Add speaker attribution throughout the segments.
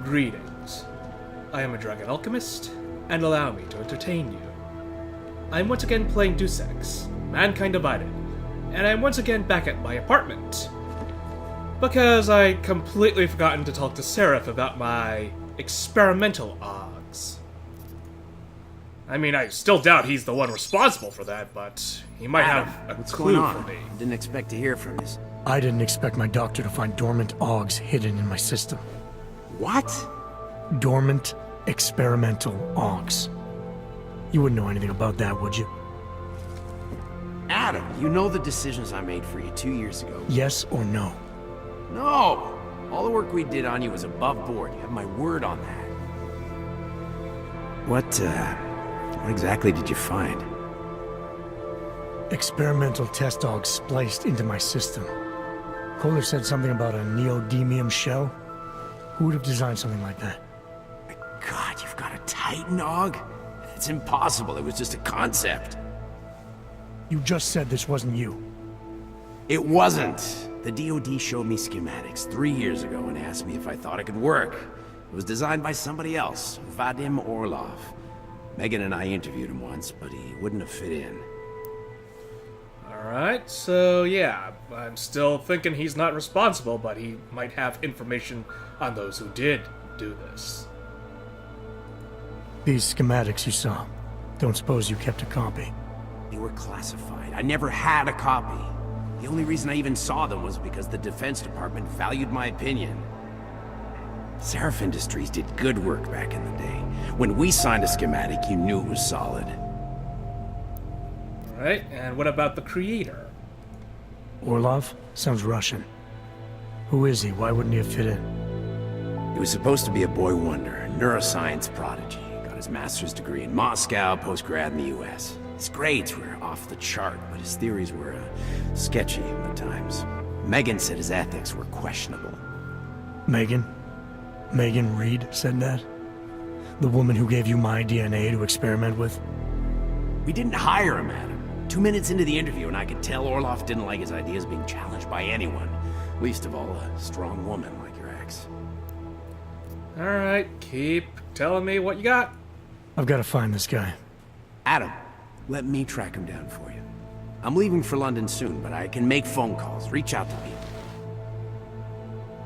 Speaker 1: Greetings. I am a Dragon Alchemist, and allow me to entertain you. I am once again playing Deus Ex, Mankind Divided, and I am once again back at my apartment. Because I completely forgotten to talk to Seraph about my experimental OGs. I mean, I still doubt he's the one responsible for that, but he might have a clue for me.
Speaker 2: Didn't expect to hear from this.
Speaker 3: I didn't expect my doctor to find dormant OGs hidden in my system.
Speaker 2: What?
Speaker 3: Dormant experimental OGs. You wouldn't know anything about that, would you?
Speaker 2: Adam, you know the decisions I made for you 2 years ago.
Speaker 3: Yes or no?
Speaker 2: No! All the work we did on you was above board. You have my word on that. What exactly did you find?
Speaker 3: Experimental test OGs spliced into my system. Kohler said something about a neodymium shell. Who would have designed something like that?
Speaker 2: My God, you've got a Titan OG? It's impossible. It was just a concept.
Speaker 3: You just said this wasn't you.
Speaker 2: It wasn't. The DoD showed me schematics 3 years ago and asked me if I thought it could work. It was designed by somebody else, Vadim Orlov. Megan and I interviewed him once, but he wouldn't have fit in.
Speaker 1: Alright, so yeah, I'm still thinking he's not responsible, but he might have information on those who did do this.
Speaker 3: These schematics you saw, don't suppose you kept a copy?
Speaker 2: They were classified. I never had a copy. The only reason I even saw them was because the Defense Department valued my opinion. Seraph Industries did good work back in the day. When we signed a schematic, you knew it was solid.
Speaker 1: Alright, and what about the creator?
Speaker 3: Orlov? Sounds Russian. Who is he? Why wouldn't he have fit in?
Speaker 2: He was supposed to be a boy wonder, a neuroscience prodigy. Got his master's degree in Moscow, post-grad in the US. His grades were off the chart, but his theories were sketchy at times. Megan said his ethics were questionable.
Speaker 3: Megan? Megan Reed said that? The woman who gave you my DNA to experiment with?
Speaker 2: We didn't hire him, Adam. 2 minutes into the interview, and I could tell Orlov didn't like his ideas being challenged by anyone. Least of all, a strong woman like your ex.
Speaker 1: Alright, keep telling me what you got.
Speaker 3: I've got to find this guy.
Speaker 2: Adam, let me track him down for you. I'm leaving for London soon, but I can make phone calls, reach out to people.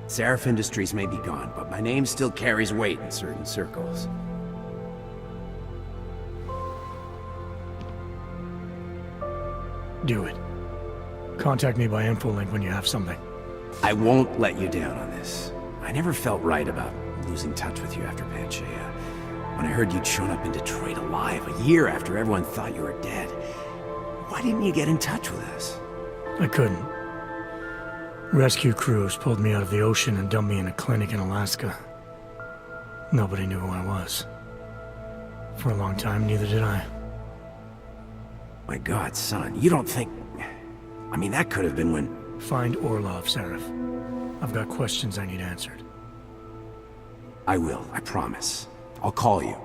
Speaker 2: Seraph Industries may be gone, but my name still carries weight in certain circles.
Speaker 3: Do it. Contact me by infolink when you have something.
Speaker 2: I won't let you down on this. I never felt right about losing touch with you after Panchea. When I heard you'd shown up in Detroit alive a year after everyone thought you were dead, why didn't you get in touch with us?
Speaker 3: I couldn't. Rescue crews pulled me out of the ocean and dumped me in a clinic in Alaska. Nobody knew who I was. For a long time, neither did I.
Speaker 2: My God, son, you don't think... I mean, that could have been when...
Speaker 3: Find Orlov, Seraph. I've got questions I need answered.
Speaker 2: I will, I promise. I'll call you.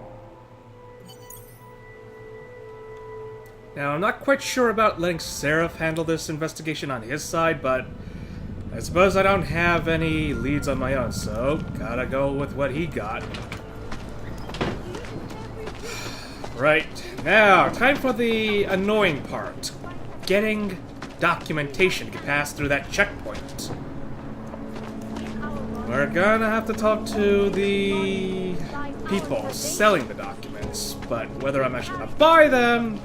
Speaker 1: Now, I'm not quite sure about letting Seraph handle this investigation on his side, but I suppose I don't have any leads on my own, so gotta go with what he got. Right, now, time for the annoying part. Getting documentation to pass through that checkpoint. We're gonna have to talk to the people selling the documents, but whether I'm actually gonna buy them,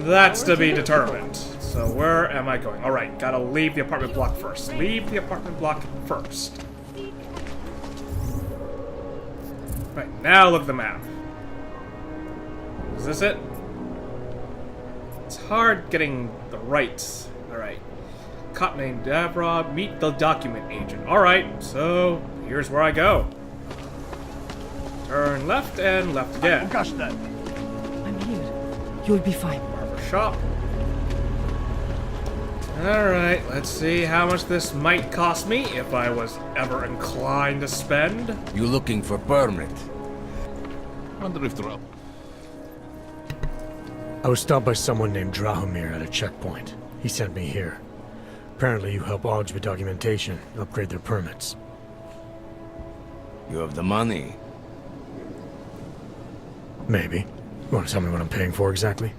Speaker 1: that's to be determined. So where am I going? Alright, gotta leave the apartment block first. Leave the apartment block first. Right, now look at the map. Is this it? It's hard getting the right. Alright. Cop named Davra, meet the document agent. Alright, so here's where I go. Turn left and left again.
Speaker 4: I'm here. You'll be fine.
Speaker 1: Barber shop. Alright, let's see how much this might cost me if I was ever inclined to spend.
Speaker 5: You looking for permit? Wonder if they're up.
Speaker 3: I was stopped by someone named Drahomir at a checkpoint. He sent me here. Apparently you help OGs with documentation, upgrade their permits.
Speaker 5: You have the money.
Speaker 3: Maybe. You want to tell me what I'm paying for exactly?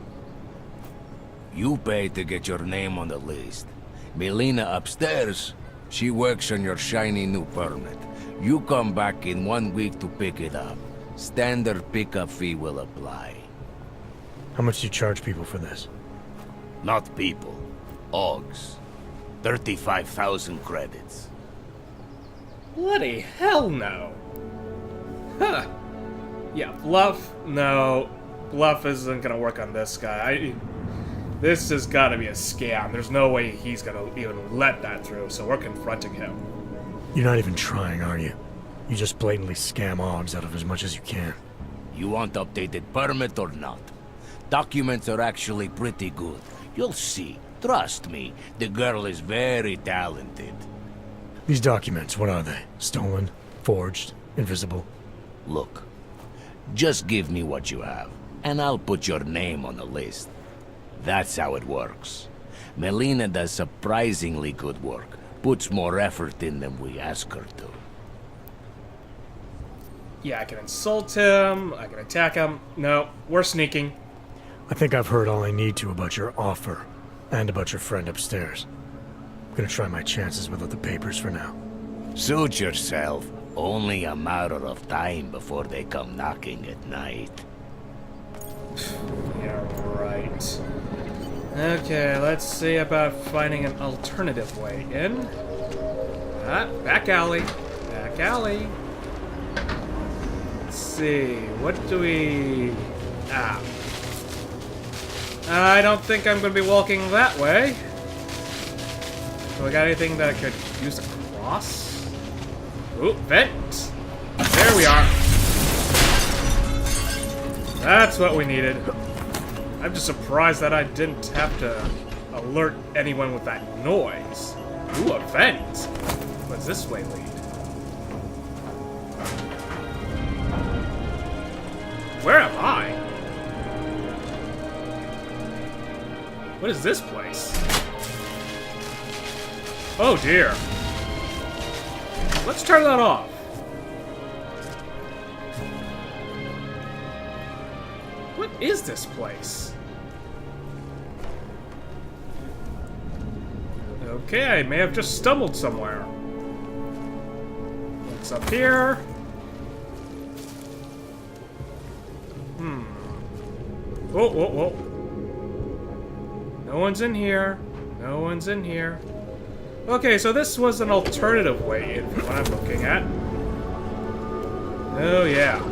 Speaker 5: You pay to get your name on the list. Melina upstairs, she works on your shiny new permit. You come back in 1 week to pick it up. Standard pickup fee will apply.
Speaker 3: How much do you charge people for this?
Speaker 5: Not people. Ogs. 35,000 credits.
Speaker 1: Bloody hell no. Huh. Yeah, bluff? No. Bluff isn't gonna work on this guy. This has gotta be a scam. There's no way he's gonna even let that through, so we're confronting him.
Speaker 3: You're not even trying, are you? You just blatantly scam Oggs out of as much as you can.
Speaker 5: You want updated permit or not? Documents are actually pretty good. You'll see. Trust me, the girl is very talented.
Speaker 3: These documents, what are they? Stolen? Forged? Invisible?
Speaker 5: Look, just give me what you have, and I'll put your name on the list. That's how it works. Melina does surprisingly good work. Puts more effort in than we ask her to.
Speaker 1: Yeah, I can insult him, I can attack him. No, we're sneaking.
Speaker 3: I think I've heard all I need to about your offer, and about your friend upstairs. I'm gonna try my chances without the papers for now.
Speaker 5: Suit yourself. Only a matter of time before they come knocking at night.
Speaker 1: Yeah, right. Okay, let's see about finding an alternative way in. Back alley. Back alley. Let's see, what do we... I don't think I'm going to be walking that way. Do I got anything that I could use to cross? Ooh, vent! There we are. That's what we needed. I'm just surprised that I didn't have to alert anyone with that noise. Ooh, a vent! What's this way lead? Where am I? What is this place? Oh dear. Let's turn that off. What is this place? Okay, I may have just stumbled somewhere. What's up here? Whoa, whoa, whoa. No one's in here. No one's in here. Okay, so this was an alternative way in from what I'm looking at. Oh, yeah.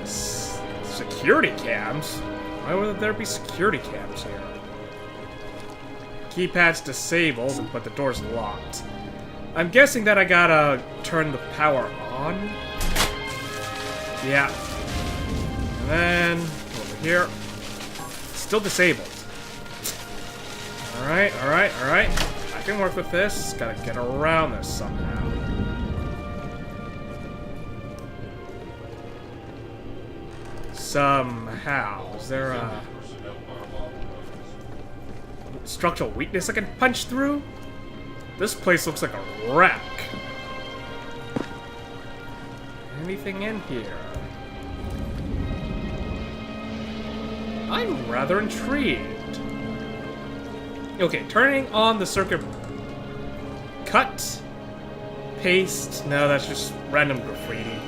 Speaker 1: Security cams? Why would there be security cams here? Keypad's disabled, but the door's locked. I'm guessing that I gotta turn the power on. Yeah. And then, over here. Still disabled. Alright, alright, alright. I can work with this. Gotta get around this somehow. Somehow. Is there a structural weakness I can punch through? This place looks like a wreck. Anything in here? I'm rather intrigued. Okay, turning on the circuit. Cut. Paste. No, that's just random graffiti.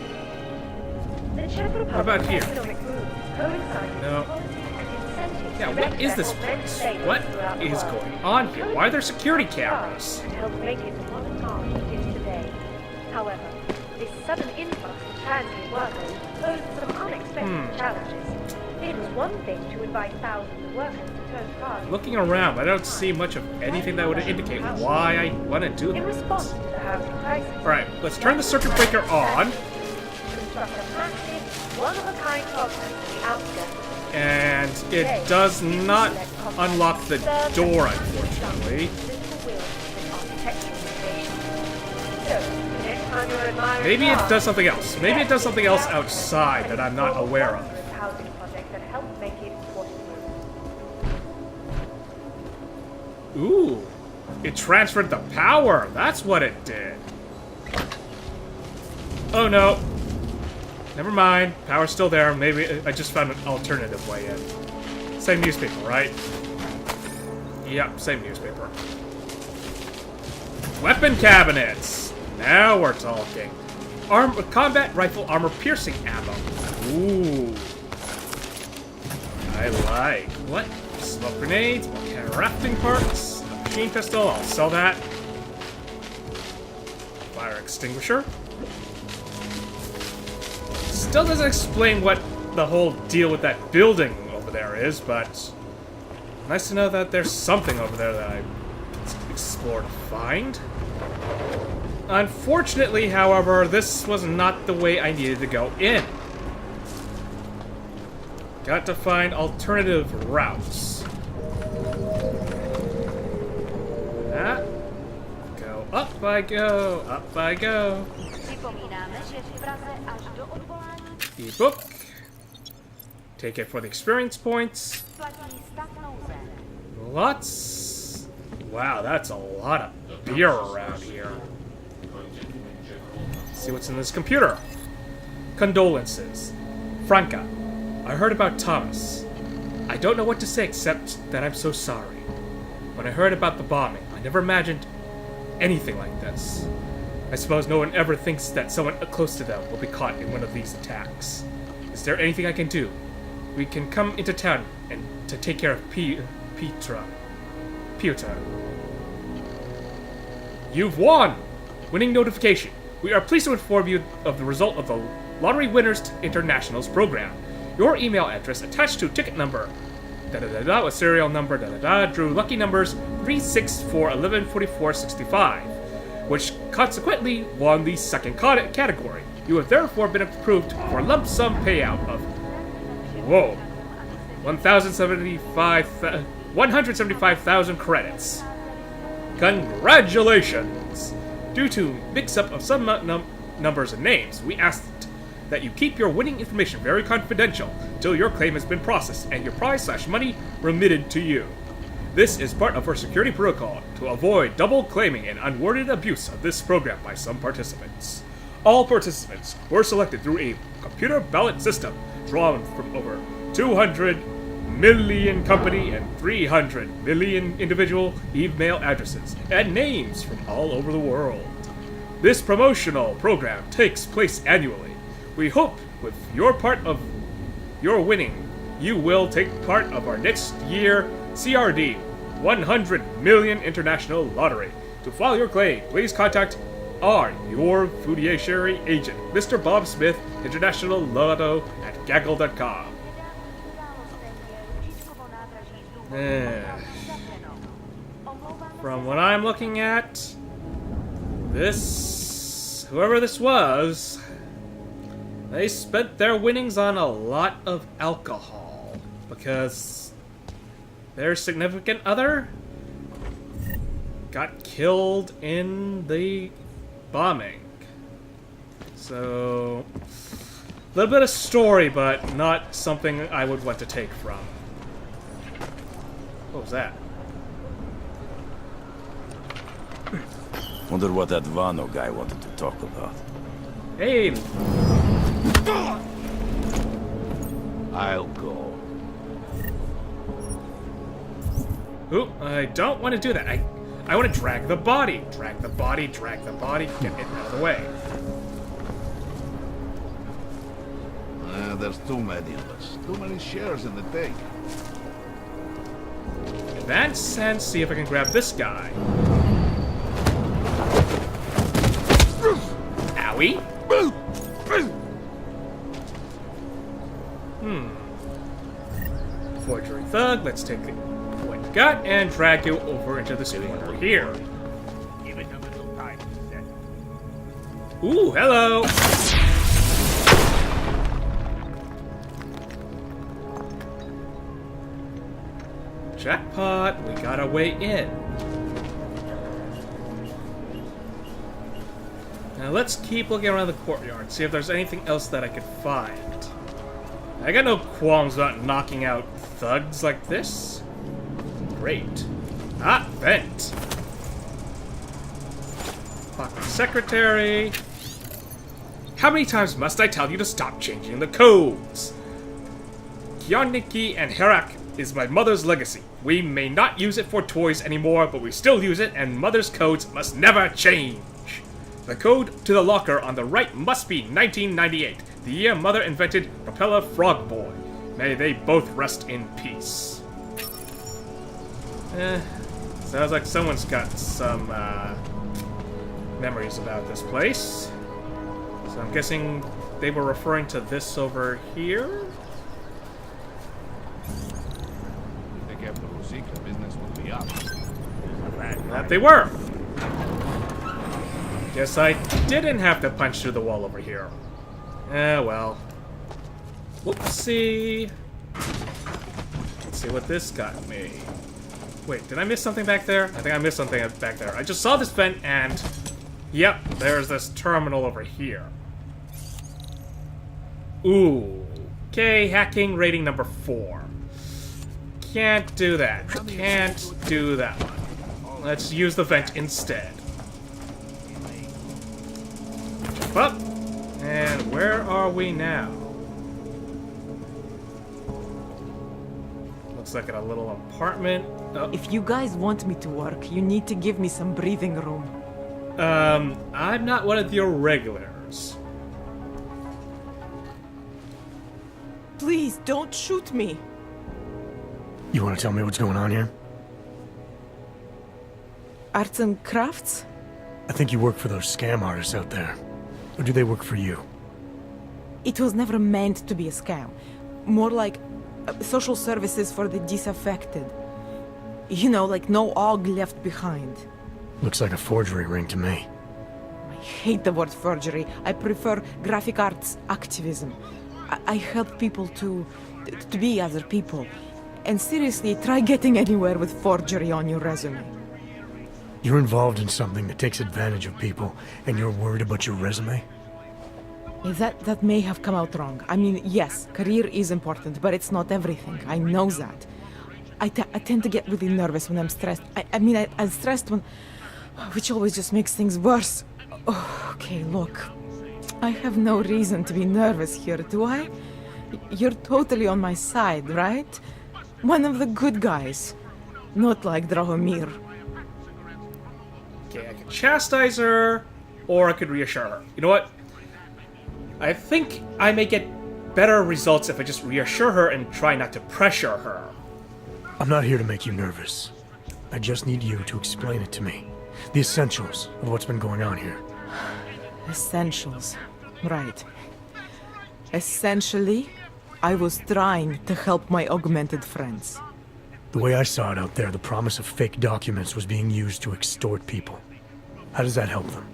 Speaker 1: What about here? No. Yeah, what is this place? What is going on here? Why are there security cameras?
Speaker 6: However, this sudden influx of transient workers posed some unexpected challenges. It was one thing to invite thousands of workers to turn cars.
Speaker 1: Looking around, I don't see much of anything that would indicate why I want to do
Speaker 6: In response
Speaker 1: that.
Speaker 6: to the housing crisis,
Speaker 1: Alright, let's turn the circuit breaker on.
Speaker 6: construct a massive, one-of-a-kind complex to the outskirts.
Speaker 1: And it does not unlock the door, unfortunately. Maybe it does something else. Maybe it does something else outside that I'm not aware of. Ooh. It transferred the power. That's what it did. Oh no. Never mind. Power's still there. Maybe I just found an alternative way in. Same newspaper, right? Yep, same newspaper. Weapon cabinets. Now we're talking. Combat rifle armor piercing ammo. Ooh. I like. What? Smoke grenades, more crafting parts, a machine pistol, I'll sell that. Fire extinguisher. Still doesn't explain what the whole deal with that building over there is, but nice to know that there's something over there that I can explore to find. Unfortunately, however, this was not the way I needed to go in. Got to find alternative routes. That. Go up I go, up I go. E-book. Take it for the experience points. Lots. Wow, that's a lot of beer around here. Let's see what's in this computer. Condolences. Franca, I heard about Thomas. I don't know what to say except that I'm so sorry. When I heard about the bombing, I never imagined anything like this. I suppose no one ever thinks that someone close to them will be caught in one of these attacks. Is there anything I can do? We can come into town and to take care of Peter. You've won! Winning notification. We are pleased to inform you of the result of the Lottery Winners Internationals program. Your email address attached to ticket number da-da-da-da with serial number da-da-da drew lucky numbers 364 11 44 65, which consequently won the second category. You have therefore been approved for a lump sum payout of 175,000 credits. Congratulations! Due to mix-up of some numbers and names, we asked that you keep your winning information very confidential until your claim has been processed and your prize/money remitted to you. This is part of our security protocol to avoid double claiming and unwarranted abuse of this program by some participants. All participants were selected through a computer ballot system drawn from over 200 million company and 300 million individual email addresses and names from all over the world. This promotional program takes place annually. We hope with your part of your winning, you will take part of our next year CRD 100 Million International Lottery. To file your claim, please contact your fiduciary agent, Mr. Bob Smith, International Lotto at gaggle.com. From what I'm looking at, whoever this was, they spent their winnings on a lot of alcohol because their significant other got killed in the bombing. So, a little bit of story, but not something I would want to take from. What was that?
Speaker 5: Wonder what that Vano guy wanted to talk about.
Speaker 1: Hey!
Speaker 5: I'll go.
Speaker 1: Ooh, I don't want to do that. I want to drag the body. Drag the body, drag the body, get it out of the way.
Speaker 7: There's too many of us. Too many shares in the take.
Speaker 1: Advance and see if I can grab this guy. Owie. Forgery thug, let's take what you got and drag you over into this corner here.
Speaker 7: Give it a little time.
Speaker 1: Ooh, hello! Jackpot, we got our way in. Now let's keep looking around the courtyard, see if there's anything else that I could find. I got no qualms about knocking out thugs like this. Great. Ah, vent. Fucking secretary. How many times must I tell you to stop changing the codes? Kioniki and Herak is my mother's legacy. We may not use it for toys anymore, but we still use it, and mother's codes must never change. The code to the locker on the right must be 1998, the year mother invented Propeller Frog Boy. May they both rest in peace. Sounds like someone's got some memories about this place. So I'm guessing they were referring to this over here?
Speaker 7: If they kept the Rosica, business would be up.
Speaker 1: That they were! Guess I didn't have to punch through the wall over here. Well. Whoopsie. Let's see what this got me. Wait, did I miss something back there? I think I missed something back there. I just saw this vent and... Yep, there's this terminal over here. Ooh. Okay, hacking rating number 4. Can't do that. Can't do that one. Let's use the vent instead. Jump up. And where are we now? Looks like in a little apartment. Oh.
Speaker 4: If you guys want me to work, you need to give me some breathing room.
Speaker 1: I'm not one of your regulars.
Speaker 4: Please, don't shoot me.
Speaker 3: You want to tell me what's going on here?
Speaker 4: Arts and crafts?
Speaker 3: I think you work for those scam artists out there. Or do they work for you?
Speaker 4: It was never meant to be a scam. More like social services for the disaffected. You know, like no og left behind.
Speaker 3: Looks like a forgery ring to me.
Speaker 4: I hate the word forgery. I prefer graphic arts activism. I help people to be other people. And seriously, try getting anywhere with forgery on your resume.
Speaker 3: You're involved in something that takes advantage of people, and you're worried about your resume?
Speaker 4: That may have come out wrong. I mean, yes, career is important, but it's not everything. I know that. I tend to get really nervous when I'm stressed. I'm stressed when... which always just makes things worse. Oh, okay, look. I have no reason to be nervous here, do I? You're totally on my side, right? One of the good guys. Not like Drahomir.
Speaker 1: Okay, I could chastise her, or I could reassure her. You know what? I think I may get better results if I just reassure her and try not to pressure her.
Speaker 3: I'm not here to make you nervous. I just need you to explain it to me. The essentials of what's been going on here.
Speaker 4: Essentials. Right. Essentially, I was trying to help my augmented friends.
Speaker 3: The way I saw it out there, the promise of fake documents was being used to extort people. How does that help them?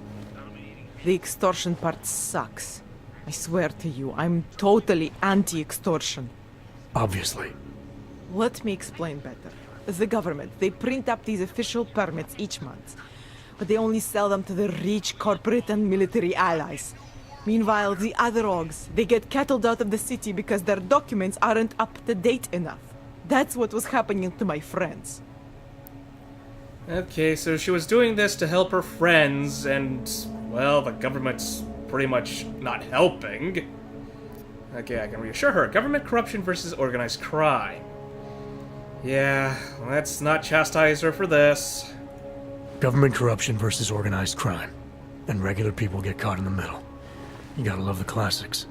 Speaker 4: The extortion part sucks. I swear to you, I'm totally anti-extortion.
Speaker 3: Obviously.
Speaker 4: Let me explain better. The government, they print up these official permits each month, but they only sell them to the rich corporate and military allies. Meanwhile, the other orgs, they get cattled out of the city because their documents aren't up to date enough. That's what was happening to my friends.
Speaker 1: Okay, so she was doing this to help her friends, and, well, the government's pretty much not helping. Okay, I can reassure her. Government corruption versus organized crime. Yeah, let's not chastise her for this.
Speaker 3: Government corruption versus organized crime. And regular people get caught in the middle. You gotta love the classics.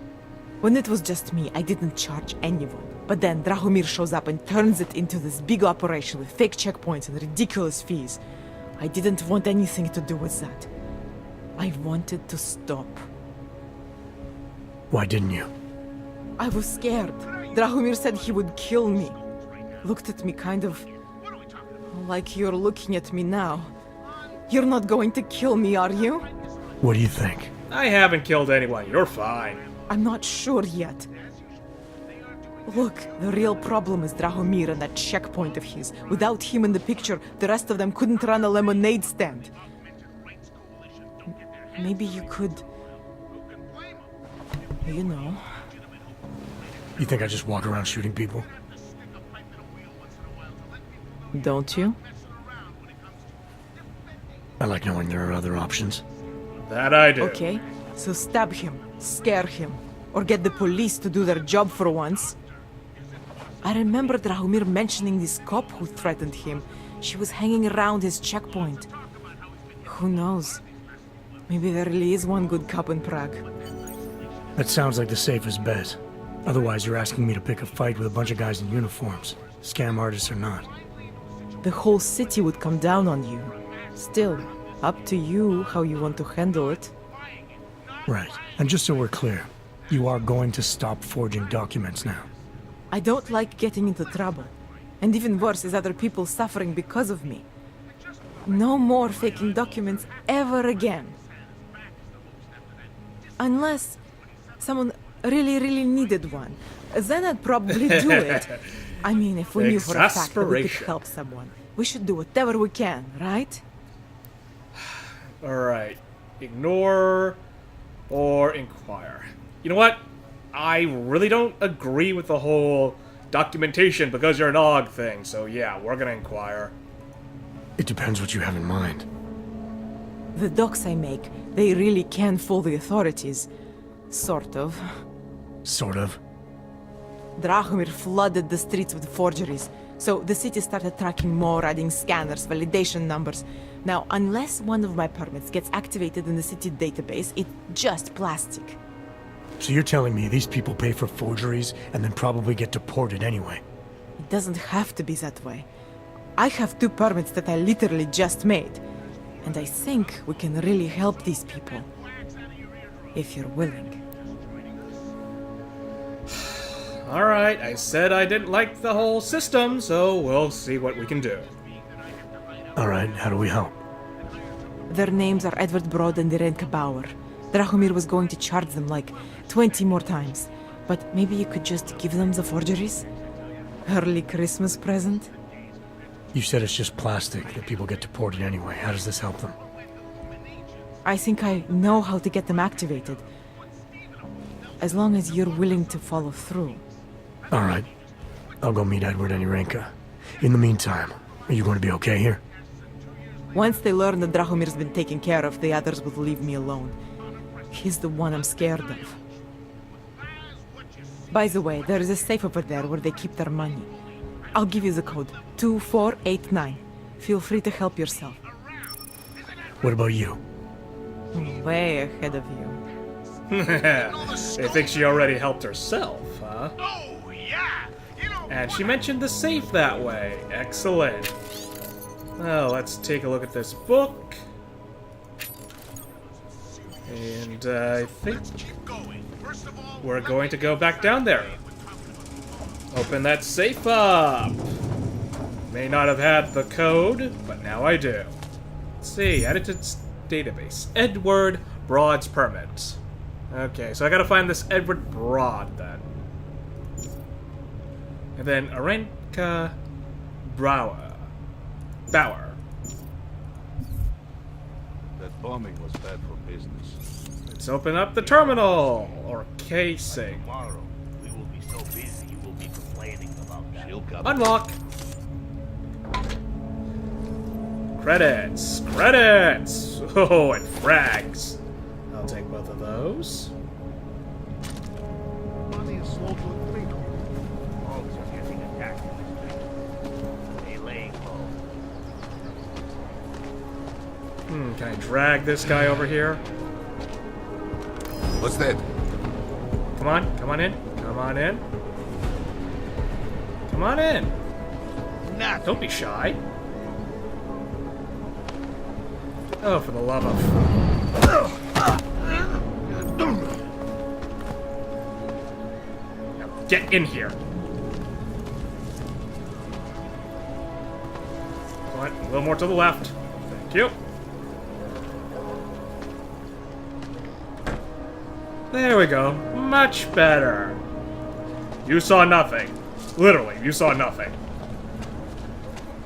Speaker 4: When it was just me, I didn't charge anyone. But then Drahomir shows up and turns it into this big operation with fake checkpoints and ridiculous fees. I didn't want anything to do with that. I wanted to stop.
Speaker 3: Why didn't you?
Speaker 4: I was scared. Drahomir said he would kill me. Looked at me kind of... like you're looking at me now. You're not going to kill me, are you?
Speaker 3: What do you think?
Speaker 1: I haven't killed anyone. You're fine.
Speaker 4: I'm not sure yet. Look, the real problem is Drahomir and that checkpoint of his. Without him in the picture, the rest of them couldn't run a lemonade stand. Maybe you could... you know...
Speaker 3: You think I just walk around shooting people?
Speaker 4: Don't you?
Speaker 3: I like knowing there are other options.
Speaker 1: That I do.
Speaker 4: Okay, so stab him, scare him, or get the police to do their job for once. I remember Drahomir mentioning this cop who threatened him. She was hanging around his checkpoint. Who knows? Maybe there really is one good cop in Prague.
Speaker 3: That sounds like the safest bet. Otherwise, you're asking me to pick a fight with a bunch of guys in uniforms, scam artists or not.
Speaker 4: The whole city would come down on you. Still, up to you how you want to handle it.
Speaker 3: Right. And just so we're clear, you are going to stop forging documents now.
Speaker 4: I don't like getting into trouble. And even worse is other people suffering because of me. No more faking documents ever again. Unless someone really needed one. Then I'd probably do it. I mean, if we knew for a fact that we could help someone, we should do whatever we can, right?
Speaker 1: Alright. Ignore or inquire. You know what? I really don't agree with the whole documentation because you're an AUG thing, so yeah, we're gonna inquire.
Speaker 3: It depends what you have in mind.
Speaker 4: The docs I make, they really can fool the authorities. Sort of.
Speaker 3: Sort of.
Speaker 4: Drahomir flooded the streets with forgeries, so the city started tracking more, adding scanners, validation numbers. Now, unless one of my permits gets activated in the city database, it's just plastic.
Speaker 3: So you're telling me these people pay for forgeries and then probably get deported anyway?
Speaker 4: It doesn't have to be that way. I have 2 permits that I literally just made. And I think we can really help these people. If you're willing.
Speaker 1: Alright, I said I didn't like the whole system, so we'll see what we can do.
Speaker 3: Alright, how do we help?
Speaker 4: Their names are Edward Broad and Irenka Bauer. Drahomir was going to charge them like 20 more times. But maybe you could just give them the forgeries? Early Christmas present?
Speaker 3: You said it's just plastic, that people get deported anyway. How does this help them?
Speaker 4: I think I know how to get them activated. As long as you're willing to follow through.
Speaker 3: Alright. I'll go meet Edward and Irenka. In the meantime, are you going to be okay here?
Speaker 4: Once they learn that Drahomir's been taken care of, the others will leave me alone. He's the one I'm scared of. By the way, there is a safe over there where they keep their money. I'll give you the code. 2489. Feel free to help yourself.
Speaker 3: What about you?
Speaker 4: Way ahead of you.
Speaker 1: They think she already helped herself, huh?
Speaker 8: Oh, yeah! You know,
Speaker 1: And she mentioned the safe that way. Excellent. Well, let's take a look at this book. And I think
Speaker 8: keep going. First of all,
Speaker 1: we're going to go back down there. Open that safe up. May not have had the code, but now I do. Let's see, added to database. Edward Broad's permit. Okay, so I gotta find this Edward Broad then. And then Irenka Bauer.
Speaker 7: That bombing was bad for business.
Speaker 1: Let's open up the terminal, or casing.
Speaker 8: tomorrow we will be so busy you will be complaining about that.
Speaker 7: She'll come.
Speaker 1: Unlock. Credits. Credits. Oh, and frags. I'll take both of those.
Speaker 7: Money is slow to agree.
Speaker 8: Folks are getting attacked in this place. They laying low.
Speaker 1: Can I drag this guy over here?
Speaker 5: What's that?
Speaker 1: Come on, come on in. Come on in. Come on in. Don't be shy. Oh, for the love of... Now get in here. Come on, a little more to the left. Thank you. There we go. Much better. You saw nothing. Literally, you saw nothing.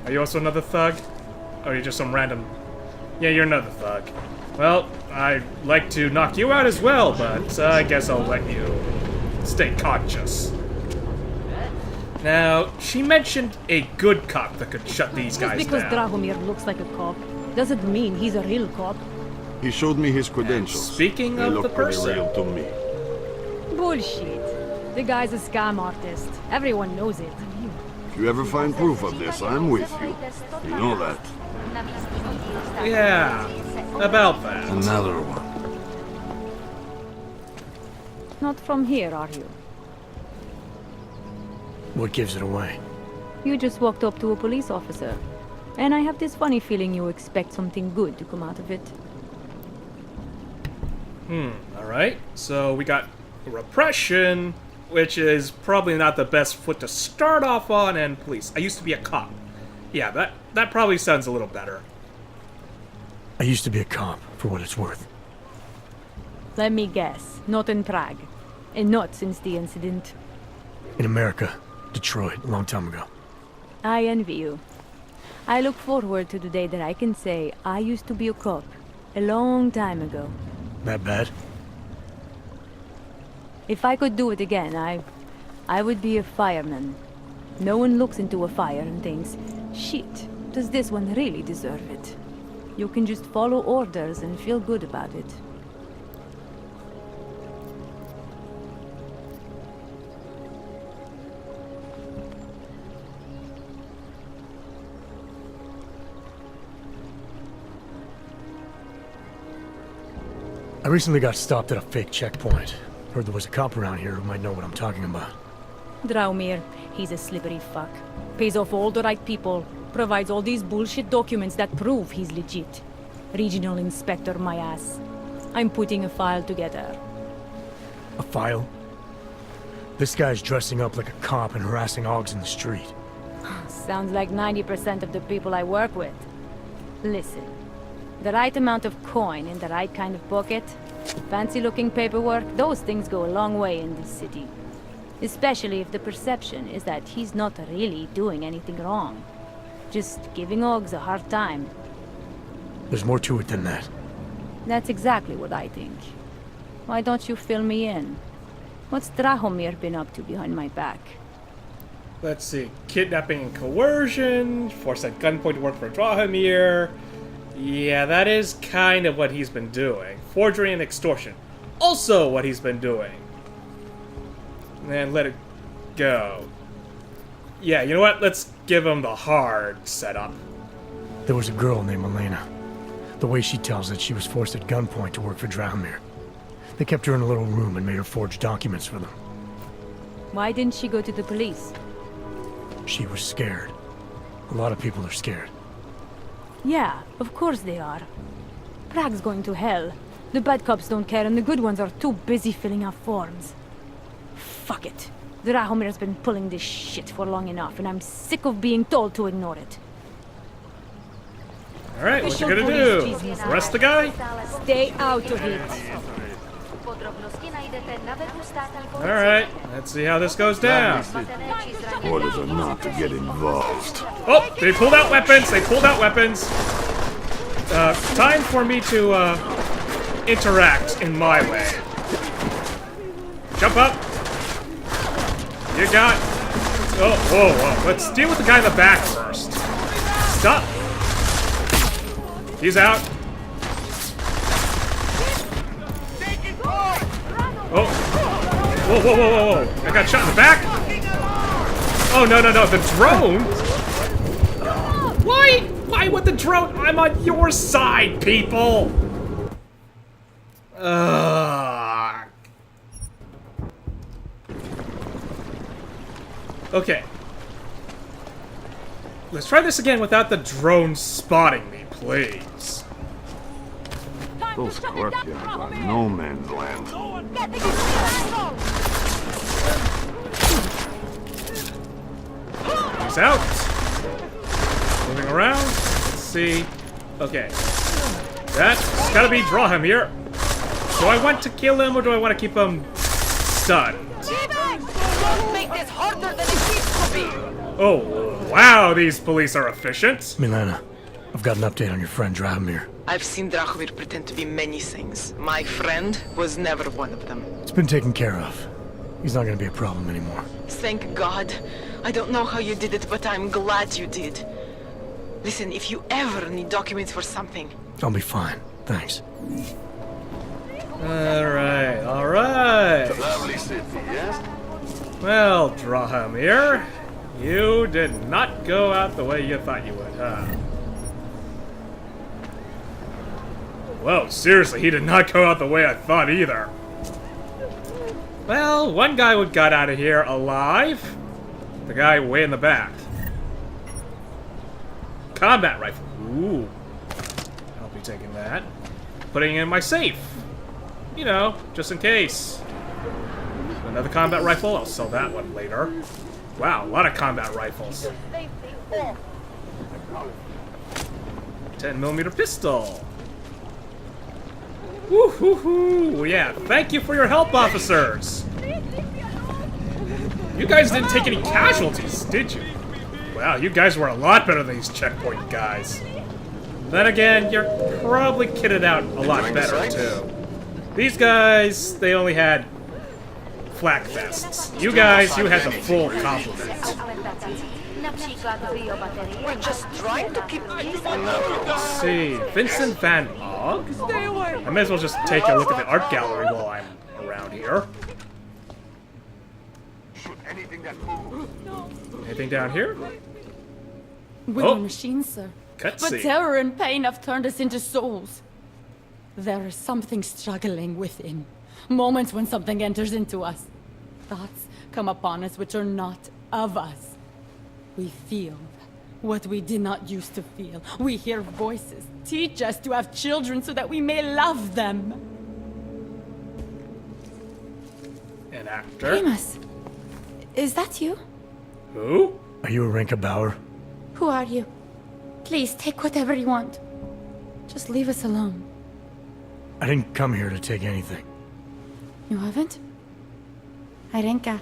Speaker 1: Are you also another thug? Or are you just some random... Yeah, you're another thug. Well, I'd like to knock you out as well, but I guess I'll let you stay conscious. Now, she mentioned a good cop that could shut these
Speaker 9: Just
Speaker 1: guys
Speaker 9: because
Speaker 1: down.
Speaker 9: Drahomir looks like a cop doesn't mean he's a real cop. He showed me his credentials.
Speaker 1: Speaking
Speaker 9: They
Speaker 1: of
Speaker 9: look
Speaker 1: the
Speaker 9: pretty
Speaker 1: person.
Speaker 9: real to me.
Speaker 10: Bullshit. The guy's a scam artist. Everyone knows it.
Speaker 9: If you ever find proof of this, I'm with you. You know that.
Speaker 1: Yeah, about that.
Speaker 9: Another one.
Speaker 10: Not from here, are you?
Speaker 3: What gives it away?
Speaker 10: You just walked up to a police officer. And I have this funny feeling you expect something good to come out of it.
Speaker 1: Alright, so we got repression, which is probably not the best foot to start off on, and police. I used to be a cop. Yeah, that probably sounds a little better.
Speaker 3: I used to be a cop, for what it's worth.
Speaker 10: Let me guess. Not in Prague. And not since the incident.
Speaker 3: In America. Detroit, a long time ago.
Speaker 10: I envy you. I look forward to the day that I can say I used to be a cop. A long time ago.
Speaker 3: That bad?
Speaker 10: If I could do it again, I would be a fireman. No one looks into a fire and thinks, shit, does this one really deserve it? You can just follow orders and feel good about it.
Speaker 3: I recently got stopped at a fake checkpoint. Heard there was a cop around here who might know what I'm talking about.
Speaker 10: Draumir, he's a slippery fuck. Pays off all the right people. Provides all these bullshit documents that prove he's legit. Regional inspector, my ass. I'm putting a file together.
Speaker 3: A file? This guy's dressing up like a cop and harassing Augs in the street.
Speaker 10: Sounds like 90% of the people I work with. Listen. The right amount of coin in the right kind of pocket, fancy-looking paperwork, those things go a long way in this city. Especially if the perception is that he's not really doing anything wrong. Just giving Augs a hard time.
Speaker 3: There's more to it than that.
Speaker 10: That's exactly what I think. Why don't you fill me in? What's Drahomir been up to behind my back?
Speaker 1: Let's see. Kidnapping and coercion, forced at gunpoint to work for Drahomir. Yeah, that is kind of what he's been doing. Forgery and extortion. Also what he's been doing. And let it go. Yeah, you know what? Let's give him the hard setup.
Speaker 3: There was a girl named Elena. The way she tells it, she was forced at gunpoint to work for Drahomir. They kept her in a little room and made her forge documents for them.
Speaker 10: Why didn't she go to the police?
Speaker 3: She was scared. A lot of people are scared.
Speaker 10: Yeah, of course they are. Prague's going to hell. The bad cops don't care and the good ones are too busy filling out forms. Fuck it. Drahomir's been pulling this shit for long enough and I'm sick of being told to ignore it.
Speaker 1: Alright, what you gonna do? Arrest the guy?
Speaker 10: Stay out of it.
Speaker 1: Alright, let's see how this goes down.
Speaker 9: Orders are not to get involved.
Speaker 1: Oh, they pulled out weapons! They pulled out weapons! Time for me to, interact in my way. Jump up! You got... Oh, whoa, whoa. Let's deal with the guy in the back first. Stop! He's out. Oh. Whoa, whoa, whoa, whoa, whoa. I got shot in the back? Oh, no, no, no. The drone? Why? Why would the drone? I'm on your side, people! Okay. Let's try this again without the drone spotting me, please.
Speaker 9: Those courtyards are no man's land.
Speaker 1: He's out. Moving around. Let's see. Okay. That's gotta be Drahomir. Do I want to kill him or do I want to keep him stunned? Oh, wow, these police are efficient.
Speaker 3: Milena, I've got an update on your friend Drahomir.
Speaker 11: I've seen Drahomir pretend to be many things. My friend was never one of them.
Speaker 3: It's been taken care of. He's not gonna be a problem anymore.
Speaker 11: Thank God. I don't know how you did it, but I'm glad you did. Listen, if you ever need documents for something...
Speaker 3: I'll be fine. Thanks.
Speaker 1: Alright, alright.
Speaker 9: Lovely city, yes?
Speaker 1: Well, Drahamir, you did not go out the way you thought you would, huh? Whoa, seriously, he did not go out the way I thought either. Well, one guy got out of here alive. The guy way in the back. Combat rifle. Ooh. I'll be taking that. Putting it in my safe. You know, just in case. Another combat rifle. I'll sell that one later. Wow, a lot of combat rifles. 10mm pistol. Woo-hoo-hoo! Yeah, thank you for your help, officers! You guys didn't take any casualties, did you? Wow, you guys were a lot better than these checkpoint guys. Then again, you're probably kitted out a lot better, too. These guys, they only had flak vests. You guys, you had the full complement.
Speaker 11: We're just trying to keep peace.
Speaker 1: Let's see, Vincent van Gogh? I may as well just take a look at the art gallery while I'm around here. Anything down here?
Speaker 10: We are machines, sir. But
Speaker 1: Cutscene.
Speaker 10: terror and pain have turned us into souls. There is something struggling within. Moments when something enters into us. Thoughts come upon us which are not of us. We feel what we did not used to feel. We hear voices. Teach us to have children so that we may love them.
Speaker 1: An actor.
Speaker 10: Amos, is that you?
Speaker 1: Who?
Speaker 3: Are you Arenka Bauer?
Speaker 10: Who are you? Please, take whatever you want. Just leave us alone.
Speaker 3: I didn't come here to take anything.
Speaker 10: You haven't? Arenka,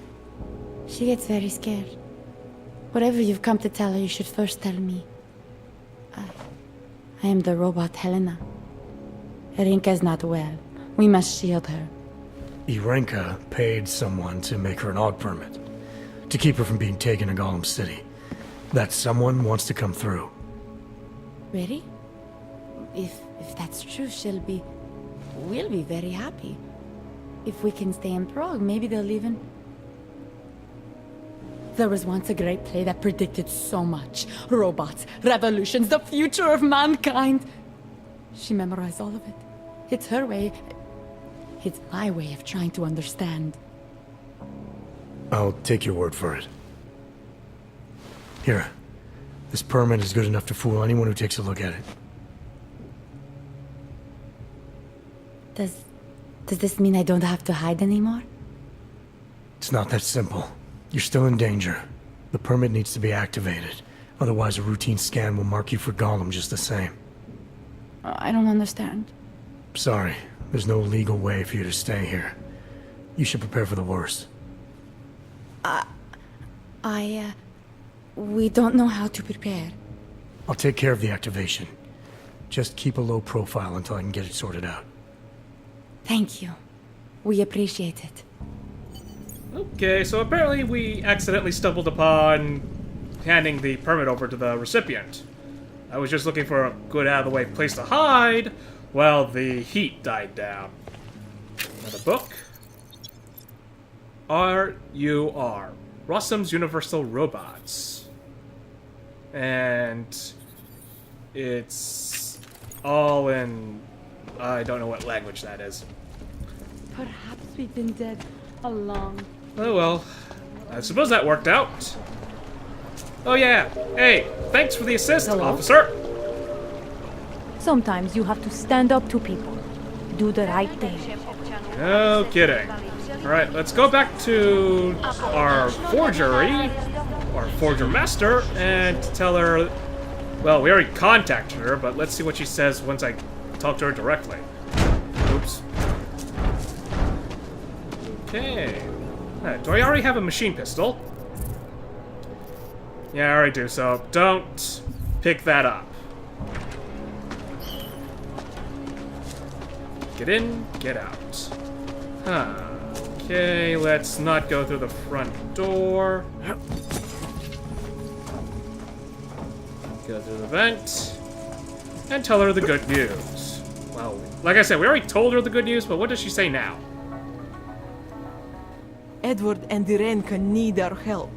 Speaker 10: she gets very scared. Whatever you've come to tell her, you should first tell me. I am the robot Helena. Arenka is not well. We must shield her.
Speaker 3: Arenka paid someone to make her an AUG permit. To keep her from being taken to Golem City. That someone wants to come through.
Speaker 10: Really? If that's true, we'll be very happy. If we can stay in Prague, maybe they'll even... There was once a great play that predicted so much. Robots, revolutions, the future of mankind. She memorized all of it. It's her way. It's my way of trying to understand.
Speaker 3: I'll take your word for it. Here. This permit is good enough to fool anyone who takes a look at it.
Speaker 10: Does this mean I don't have to hide anymore?
Speaker 3: It's not that simple. You're still in danger. The permit needs to be activated. Otherwise, a routine scan will mark you for Golem just the same.
Speaker 10: I don't understand.
Speaker 3: Sorry. There's no legal way for you to stay here. You should prepare for the worst.
Speaker 10: We don't know how to prepare.
Speaker 3: I'll take care of the activation. Just keep a low profile until I can get it sorted out.
Speaker 10: Thank you. We appreciate it.
Speaker 1: Okay, so apparently we accidentally stumbled upon handing the permit over to the recipient. I was just looking for a good out-of-the-way place to hide while the heat died down. Another book. R.U.R. Rossum's Universal Robots. And it's all in... I don't know what language that is.
Speaker 10: Perhaps we've been dead a long...
Speaker 1: Oh well, I suppose that worked out. Oh yeah, hey, thanks for the assist,
Speaker 10: Hello?
Speaker 1: officer.
Speaker 10: Sometimes you have to stand up to people. Do the right thing.
Speaker 1: No kidding. Alright, let's go back to our forgery, our forger master, and tell her... Well, we already contacted her, but let's see what she says once I talk to her directly. Oops. Okay. Do I already have a machine pistol? Yeah, I already do, so don't pick that up. Get in, get out. Huh. Okay, let's not go through the front door. Go through the vent. And tell her the good news. Well, like I said, we already told her the good news, but what does she say now?
Speaker 4: Edward and Irenka need our help.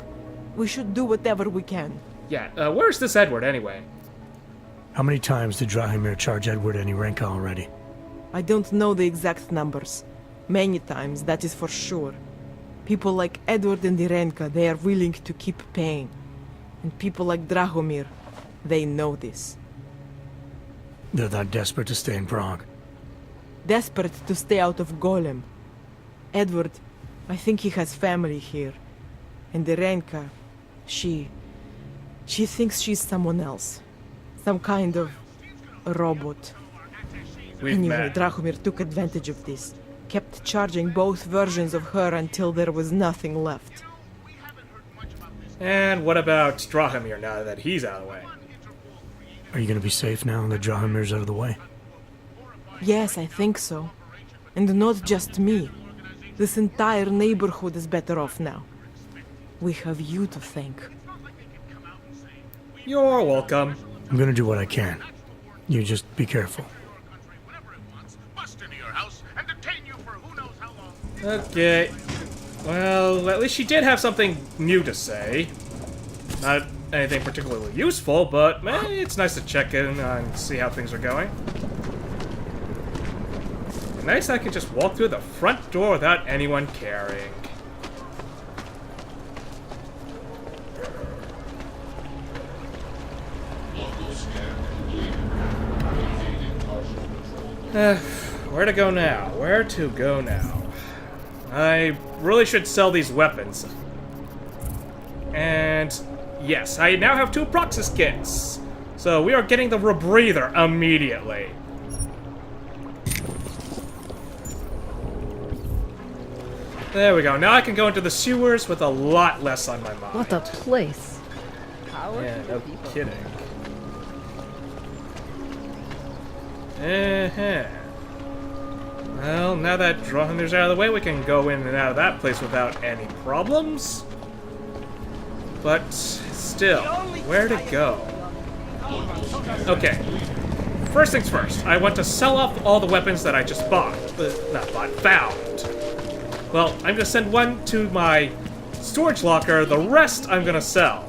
Speaker 4: We should do whatever we can.
Speaker 1: Yeah, where's this Edward anyway?
Speaker 3: How many times did Drahomir charge Edward and Irenka already?
Speaker 4: I don't know the exact numbers. Many times, that is for sure. People like Edward and Irenka, they are willing to keep paying. And people like Drahomir, they know this.
Speaker 3: They're that desperate to stay in Prague.
Speaker 4: Desperate to stay out of Golem. Edward, I think he has family here. And Irenka, she thinks she's someone else. Some kind of robot. Anyway, Drahomir took advantage of this. Kept charging both versions of her until there was nothing left.
Speaker 1: And what about Drahomir now that he's out of the way?
Speaker 3: Are you gonna be safe now that Drahomir's out of the way?
Speaker 4: Yes, I think so. And not just me. This entire neighborhood is better off now. We have you to thank.
Speaker 1: You're welcome.
Speaker 3: I'm gonna do what I can. You just be careful.
Speaker 1: Okay. Well, at least she did have something new to say. Not anything particularly useful, but it's nice to check in and see how things are going. Nice I could just walk through the front door without anyone caring. Where to go now? Where to go now? I really should sell these weapons. And yes, I now have 2 Proxys kits. So we are getting the rebreather immediately. There we go. Now I can go into the sewers with a lot less on my mind.
Speaker 12: What a place.
Speaker 1: Yeah, no kidding. Well, now that Drahomir's out of the way, we can go in and out of that place without any problems. But still, where to go? Okay. First things first, I want to sell off all the weapons that I just bought. Found. Well, I'm gonna send one to my storage locker, the rest I'm gonna sell.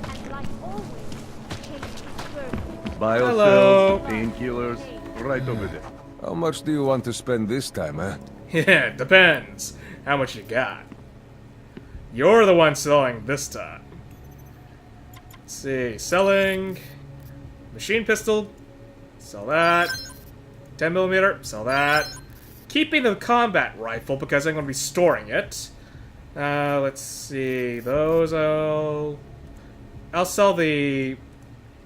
Speaker 7: Biocells, painkillers, right over there.
Speaker 5: How much do you want to spend this time, eh?
Speaker 1: Yeah, it depends. How much you got? You're the one selling this time. Let's see, selling machine pistol, sell that. 10mm, sell that. Keeping the combat rifle because I'm going to be storing it. Let's see, those I'll sell the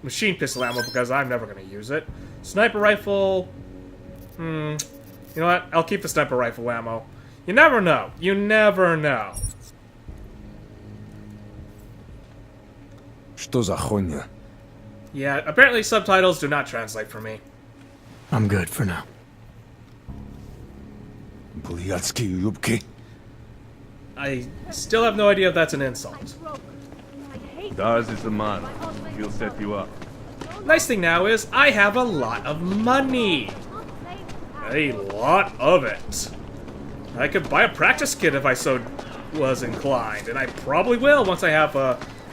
Speaker 1: machine pistol ammo because I'm never going to use it. Sniper rifle. You know what? I'll keep the sniper rifle ammo. You never know. You never know.
Speaker 5: Что за хуйня?
Speaker 1: Yeah, apparently subtitles do not translate for me.
Speaker 3: I'm good for now.
Speaker 5: Блядские юбки.
Speaker 1: I still have no idea if that's an insult.
Speaker 7: Dars is the man. He'll set you up.
Speaker 1: Nice thing now is I have a lot of money. A lot of it. I could buy a practice kit if I so was inclined, and I probably will once I have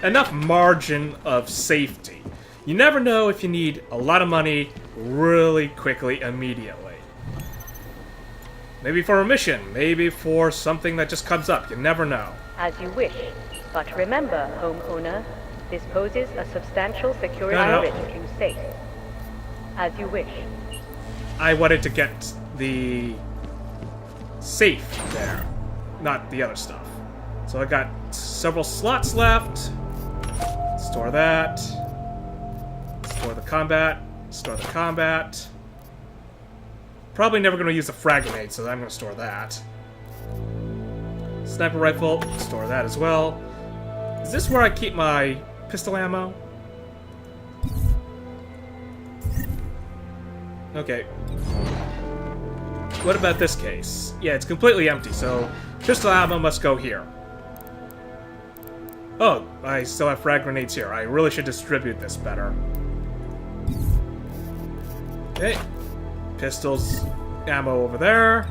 Speaker 1: enough margin of safety. You never know if you need a lot of money really quickly, immediately. Maybe for a mission, maybe for something that just comes up, you never know.
Speaker 6: As you wish. But remember, homeowner, this poses a substantial security risk if you say. As you wish.
Speaker 1: I wanted to get the safe there, not the other stuff. So I got several slots left. Store that. Store the combat. Store the combat. Probably never going to use a frag grenade, so I'm going to store that. Sniper rifle. Store that as well. Is this where I keep my pistol ammo? Okay. What about this case? Yeah, it's completely empty, so pistol ammo must go here. Oh, I still have frag grenades here. I really should distribute this better. Okay. pistols ammo over there.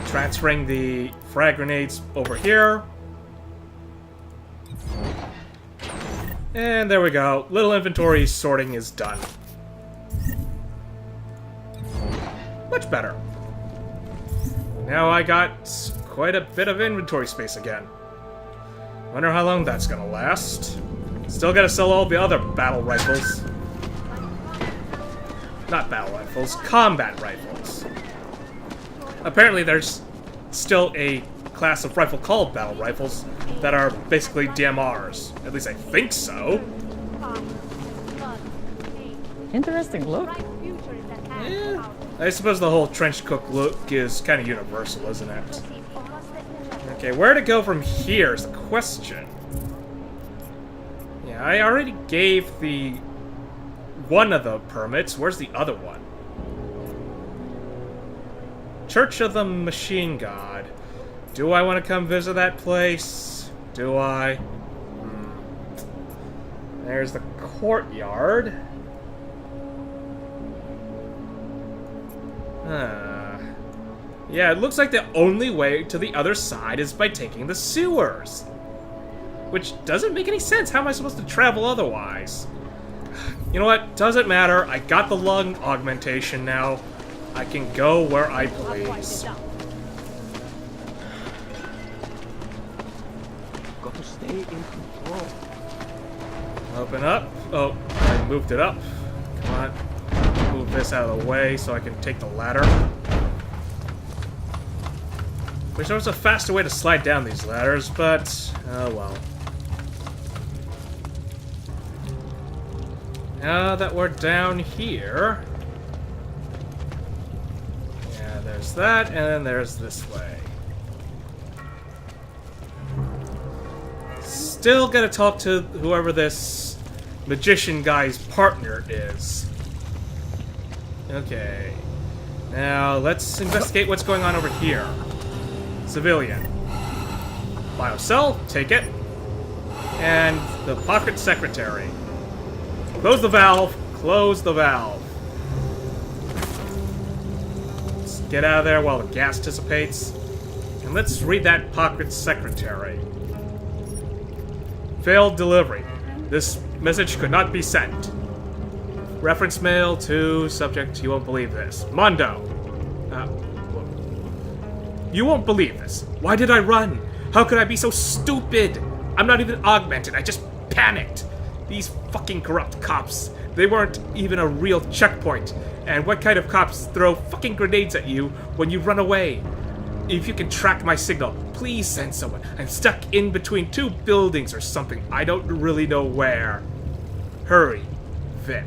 Speaker 1: Transferring the frag grenades over here. And there we go. Little inventory sorting is done. Much better. Now I got quite a bit of inventory space again. Wonder how long that's gonna last. Still gotta sell all the other battle rifles. Not battle rifles, combat rifles. Apparently there's still a class of rifle called battle rifles that are basically DMRs. At least I think so.
Speaker 4: Interesting look.
Speaker 1: Yeah, I suppose the whole trench coat look is kind of universal, isn't it? Okay, where to go from here is the question. Yeah, I already gave the one of the permits. Where's the other one? Church of the Machine God. Do I want to come visit that place? Do I? There's the courtyard. Yeah, it looks like the only way to the other side is by taking the sewers. Which doesn't make any sense. How am I supposed to travel otherwise? You know what? Doesn't matter. I got the lung augmentation now. I can go where I please.
Speaker 8: Got to stay in control.
Speaker 1: Open up. Oh, I moved it up. Come on. Move this out of the way so I can take the ladder. Wish there was a faster way to slide down these ladders, but oh well. Now that we're down here, yeah, there's that, and then there's this way. Still gotta talk to whoever this magician guy's partner is. Okay. Now, let's investigate what's going on over here. Civilian. Biocell, take it. And the pocket secretary. Close the valve. Close the valve. Let's get out of there while the gas dissipates. And let's read that pocket secretary. Failed delivery. This message could not be sent. Reference mail to subject, you won't believe this. Mondo. You won't believe this. Why did I run? How could I be so stupid? I'm not even augmented. I just panicked. These fucking corrupt cops. They weren't even a real checkpoint. And what kind of cops throw fucking grenades at you when you run away? If you can track my signal, please send someone. I'm stuck in between two buildings or something. I don't really know where. Hurry, Vic.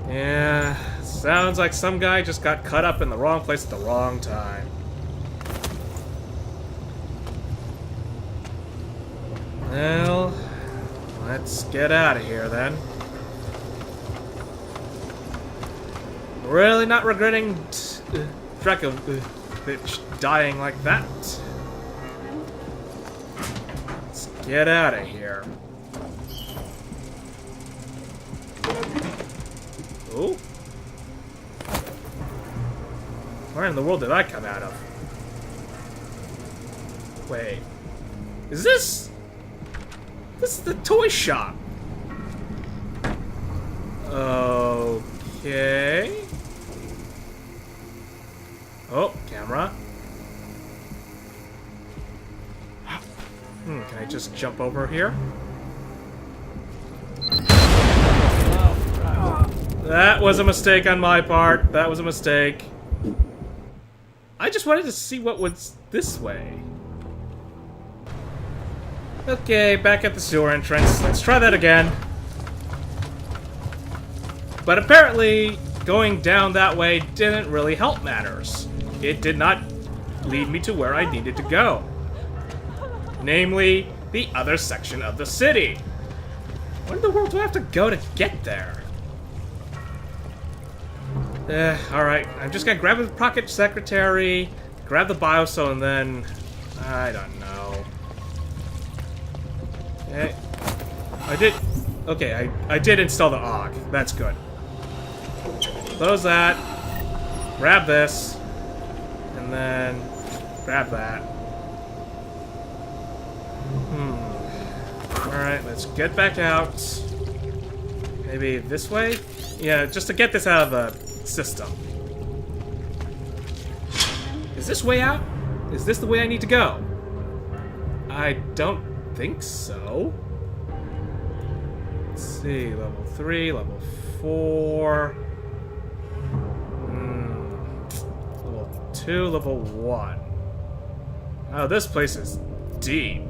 Speaker 1: Yeah, sounds like some guy just got cut up in the wrong place at the wrong time. Well, let's get out of here then. Really not regretting Dragovich dying like that. Let's get out of here. Oh? Where in the world did I come out of? Wait. Is this... This is the toy shop. Okay. Oh, camera. Can I just jump over here? That was a mistake on my part. That was a mistake. I just wanted to see what was this way. Okay, back at the sewer entrance. Let's try that again. But apparently, going down that way didn't really help matters. It did not lead me to where I needed to go. Namely, the other section of the city. Where in the world do I have to go to get there? Alright, I'm just gonna grab the pocket secretary, grab the biocell, and then... I don't know. Okay. I did... Okay, I did install the AUG. That's good. Close that. Grab this. And then grab that. Alright, let's get back out. Maybe this way? Yeah, just to get this out of the system. Is this way out? Is this the way I need to go? I don't think so. Let's see, level 3, level 4. Level 2, level 1. Oh, this place is deep.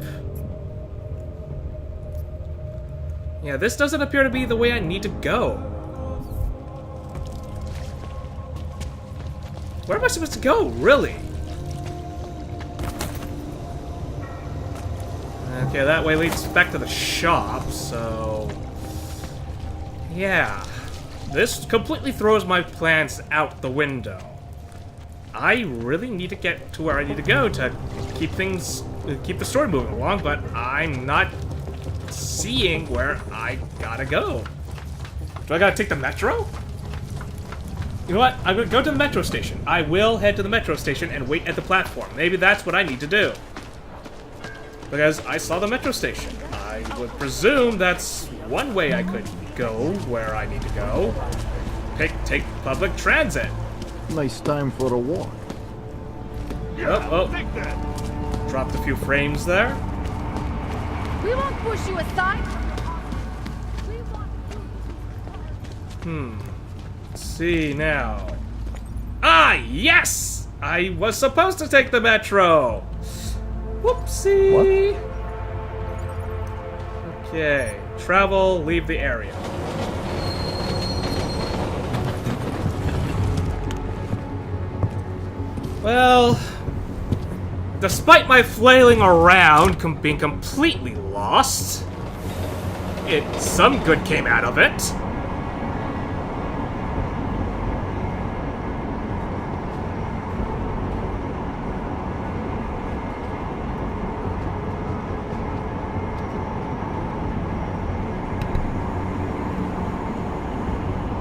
Speaker 1: Yeah, this doesn't appear to be the way I need to go. Where am I supposed to go, really? Okay, that way leads back to the shop, so... yeah. This completely throws my plans out the window. I really need to get to where I need to go to keep the story moving along, but I'm not seeing where I gotta go. Do I gotta take the metro? You know what? I'm gonna go to the metro station. I will head to the metro station and wait at the platform. Maybe that's what I need to do. Because I saw the metro station. I would presume that's one way I could go where I need to go. Take public transit.
Speaker 9: Nice time for a walk.
Speaker 1: Oh. Dropped a few frames there.
Speaker 10: We won't push you aside.
Speaker 1: Let's see now. Ah, yes! I was supposed to take the metro. Whoopsie. What? Okay. Travel, leave the area. Well, despite my flailing around being completely lost, some good came out of it.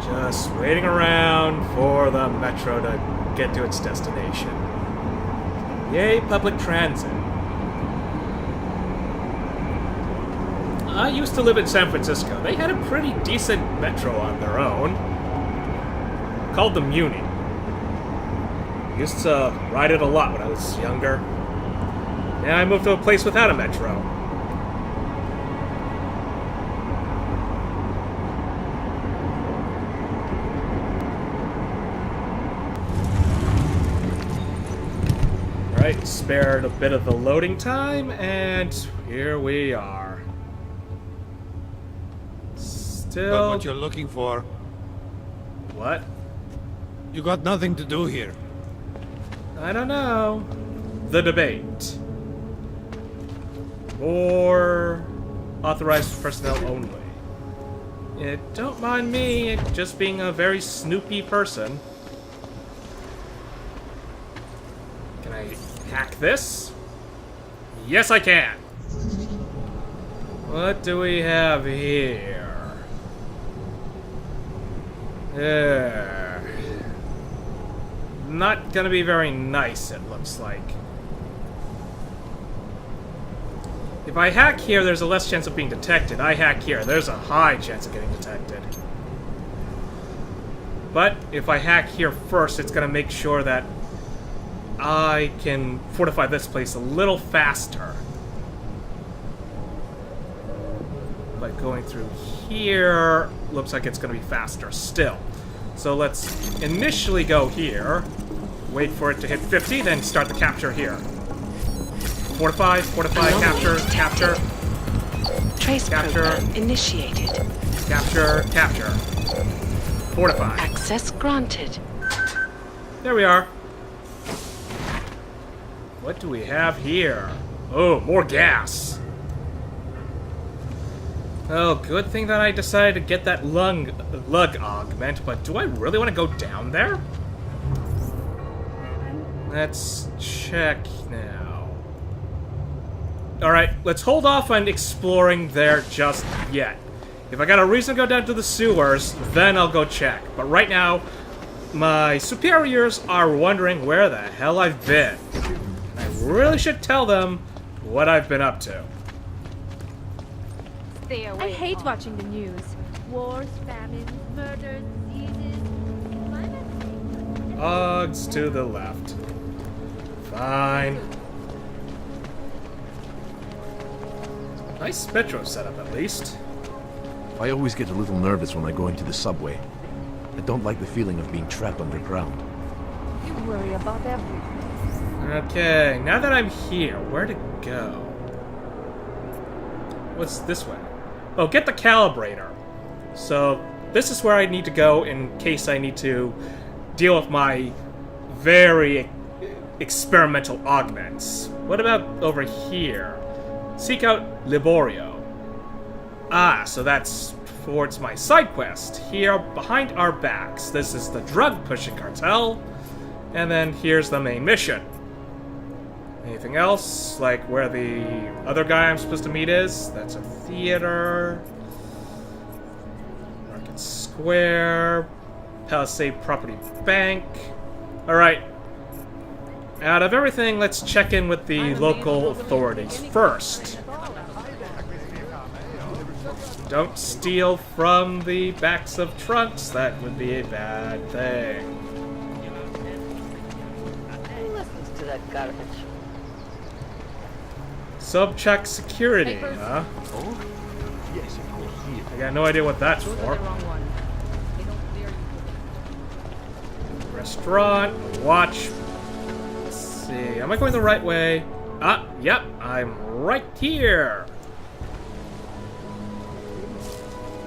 Speaker 1: Just waiting around for the metro to get to its destination. Yay, public transit. I used to live in San Francisco. They had a pretty decent metro on their own. Called the Muni. Used to ride it a lot when I was younger. Now I moved to a place without a metro. Alright, spared a bit of the loading time, and here we are. Still...
Speaker 12: Got what you're looking for.
Speaker 1: What?
Speaker 12: You got nothing to do here.
Speaker 1: I don't know. The debate. Or authorized personnel only. Don't mind me, just being a very snoopy person. Can I hack this? Yes, I can. What do we have here? Not gonna be very nice, it looks like. If I hack here, there's a less chance of being detected. I hack here, there's a high chance of getting detected. But if I hack here first, it's gonna make sure that I can fortify this place a little faster. But going through here, looks like it's gonna be faster still. So let's initially go here, wait for it to hit 50, then start the capture here. Fortify, capture, capture.
Speaker 11: Trace program initiated.
Speaker 1: Capture, capture. Fortify.
Speaker 11: Access granted.
Speaker 1: There we are. What do we have here? Oh, more gas. Oh, good thing that I decided to get that lug augment, but do I really want to go down there? Let's check now. Alright, let's hold off on exploring there just yet. If I got a reason to go down to the sewers, then I'll go check. But right now, my superiors are wondering where the hell I've been. I really should tell them what I've been up to.
Speaker 10: I hate watching the news.
Speaker 6: Wars, famines, murders, diseases.
Speaker 1: Odds to the left. Fine. Nice metro setup, at least.
Speaker 13: I always get a little nervous when I go into the subway. I don't like the feeling of being trapped underground.
Speaker 10: You worry about everything.
Speaker 1: Okay, now that I'm here, where to go? What's this way? Oh, get the calibrator. So, this is where I need to go in case I need to deal with my very experimental augments. What about over here? Seek out Liborio. Ah, so that's towards my side quest. Here, behind our backs. This is the drug-pushing cartel. And then here's the main mission. Anything else? Like where the other guy I'm supposed to meet is? That's a theater. Market Square. Palisade Property Bank. Alright. Out of everything, let's check in with the local authorities first. Don't steal from the backs of trunks. That would be a bad thing.
Speaker 14: Who listens to that garbage?
Speaker 1: Subcheck security, huh?
Speaker 13: Oh? Yes, of course. Here.
Speaker 1: I got no idea what that's for. Restaurant, watch. Let's see. Am I going the right way? Ah, yep, I'm right here.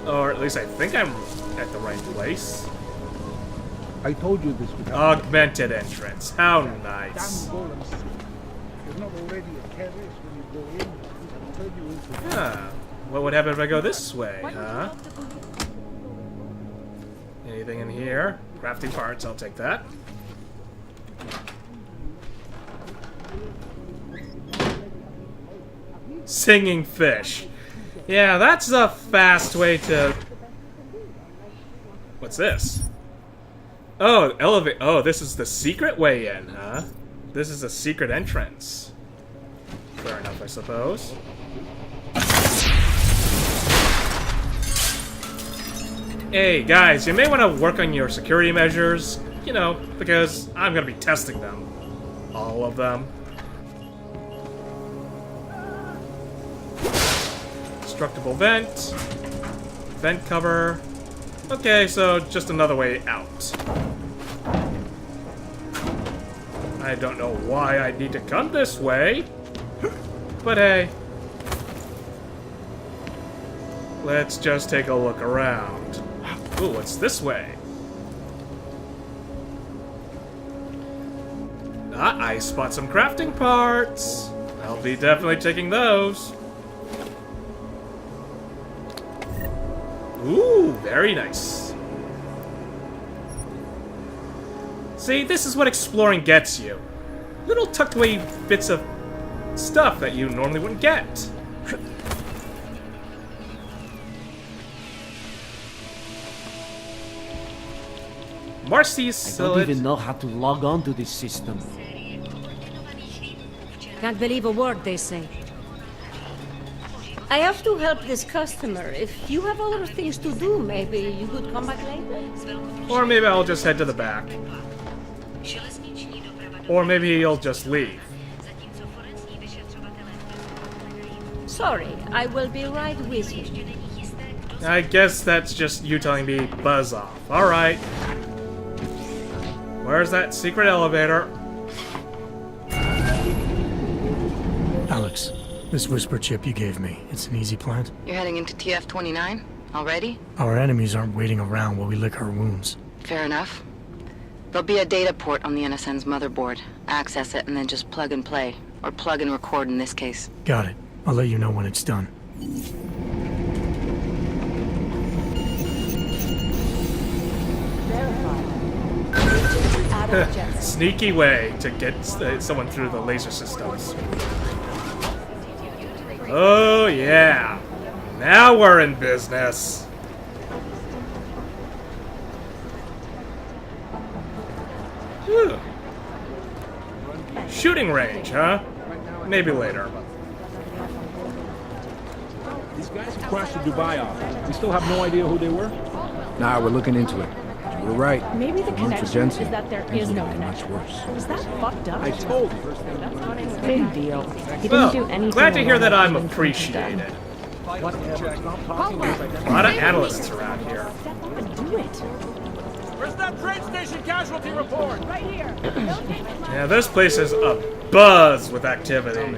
Speaker 1: Or at least I think I'm at the right place.
Speaker 8: I told you this would happen.
Speaker 1: Augmented entrance. How nice.
Speaker 8: Damn golems. There's not already a terrace when you go in. I'll tell you into
Speaker 1: Huh. What would happen if I go this way, huh? Anything in here? Crafting parts, I'll take that. Singing fish. Yeah, that's a fast way to... What's this? Oh, elevate. Oh, this is the secret way in, huh? This is a secret entrance. Fair enough, I suppose. Hey, guys, you may want to work on your security measures, you know, because I'm going to be testing them. All of them. Destructible vent. Vent cover. Okay, so just another way out. I don't know why I need to come this way, but hey. Let's just take a look around. Ooh, what's this way? Ah, I spot some crafting parts. I'll be definitely taking those. Ooh, very nice. See, this is what exploring gets you. Little tucked away bits of stuff that you normally wouldn't get. Marcy's
Speaker 15: I don't even know how to log on to this system.
Speaker 10: Can't believe a word they say.
Speaker 14: I have to help this customer. If you have other things to do, maybe you could come back later?
Speaker 1: Or maybe I'll just head to the back. Or maybe he'll just leave.
Speaker 14: Sorry, I will be right with you.
Speaker 1: I guess that's just you telling me buzz off. Alright. Where's that secret elevator?
Speaker 3: Alex, this whisper chip you gave me, it's an easy plant?
Speaker 11: You're heading into TF-29 already?
Speaker 3: Our enemies aren't waiting around while we lick our wounds.
Speaker 11: Fair enough. There'll be a data port on the NSN's motherboard. Access it and then just plug and play. Or plug and record in this case.
Speaker 3: Got it. I'll let you know when it's done.
Speaker 1: Sneaky way to get someone through the laser systems. Oh yeah. Now we're in business. Whew. Shooting range, huh? Maybe later.
Speaker 7: These guys who crashed the Dubai office, we still have no idea who they were?
Speaker 16: Nah, we're looking into it. You were right.
Speaker 14: Maybe the
Speaker 16: If it weren't for
Speaker 14: connection
Speaker 16: Jensen,
Speaker 14: is that there
Speaker 16: things
Speaker 14: is
Speaker 16: would
Speaker 14: no
Speaker 16: be much
Speaker 14: connection.
Speaker 16: worse.
Speaker 14: Was that fucked up?
Speaker 7: I told you.
Speaker 14: Big deal. He didn't
Speaker 1: Well,
Speaker 14: do anything
Speaker 1: glad to hear
Speaker 14: wrong
Speaker 1: that I'm
Speaker 14: other than
Speaker 1: appreciated.
Speaker 14: done.
Speaker 1: A lot of analysts around here.
Speaker 14: Do it.
Speaker 8: Where's that train station casualty report? Right here.
Speaker 1: Yeah, this place is abuzz with activity.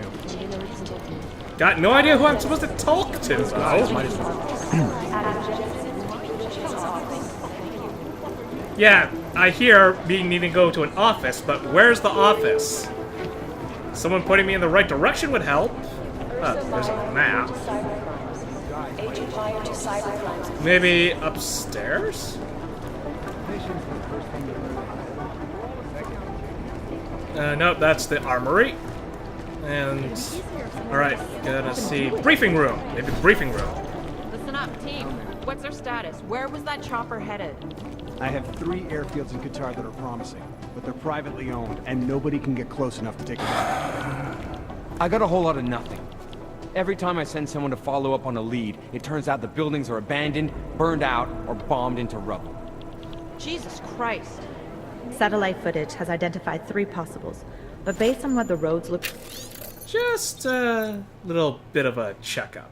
Speaker 1: Got no idea who I'm supposed to talk to, though. Yeah, I hear me needing to go to an office, but where's the office? Someone pointing me in the right direction would help. There's a map. Maybe upstairs? Nope, that's the armory. And... alright, gonna see... briefing room! Maybe the briefing room.
Speaker 17: Listen up, team. What's their status? Where was that chopper headed?
Speaker 18: I have 3 airfields in Qatar that are promising, but they're privately owned, and nobody can get close enough to take a shot.
Speaker 19: I got a whole lot of nothing. Every time I send someone to follow up on a lead, it turns out the buildings are abandoned, burned out, or bombed into rubble.
Speaker 17: Jesus Christ.
Speaker 20: Satellite footage has identified 3 possibles, but based on what the roads look...
Speaker 1: Just a little bit of a checkup.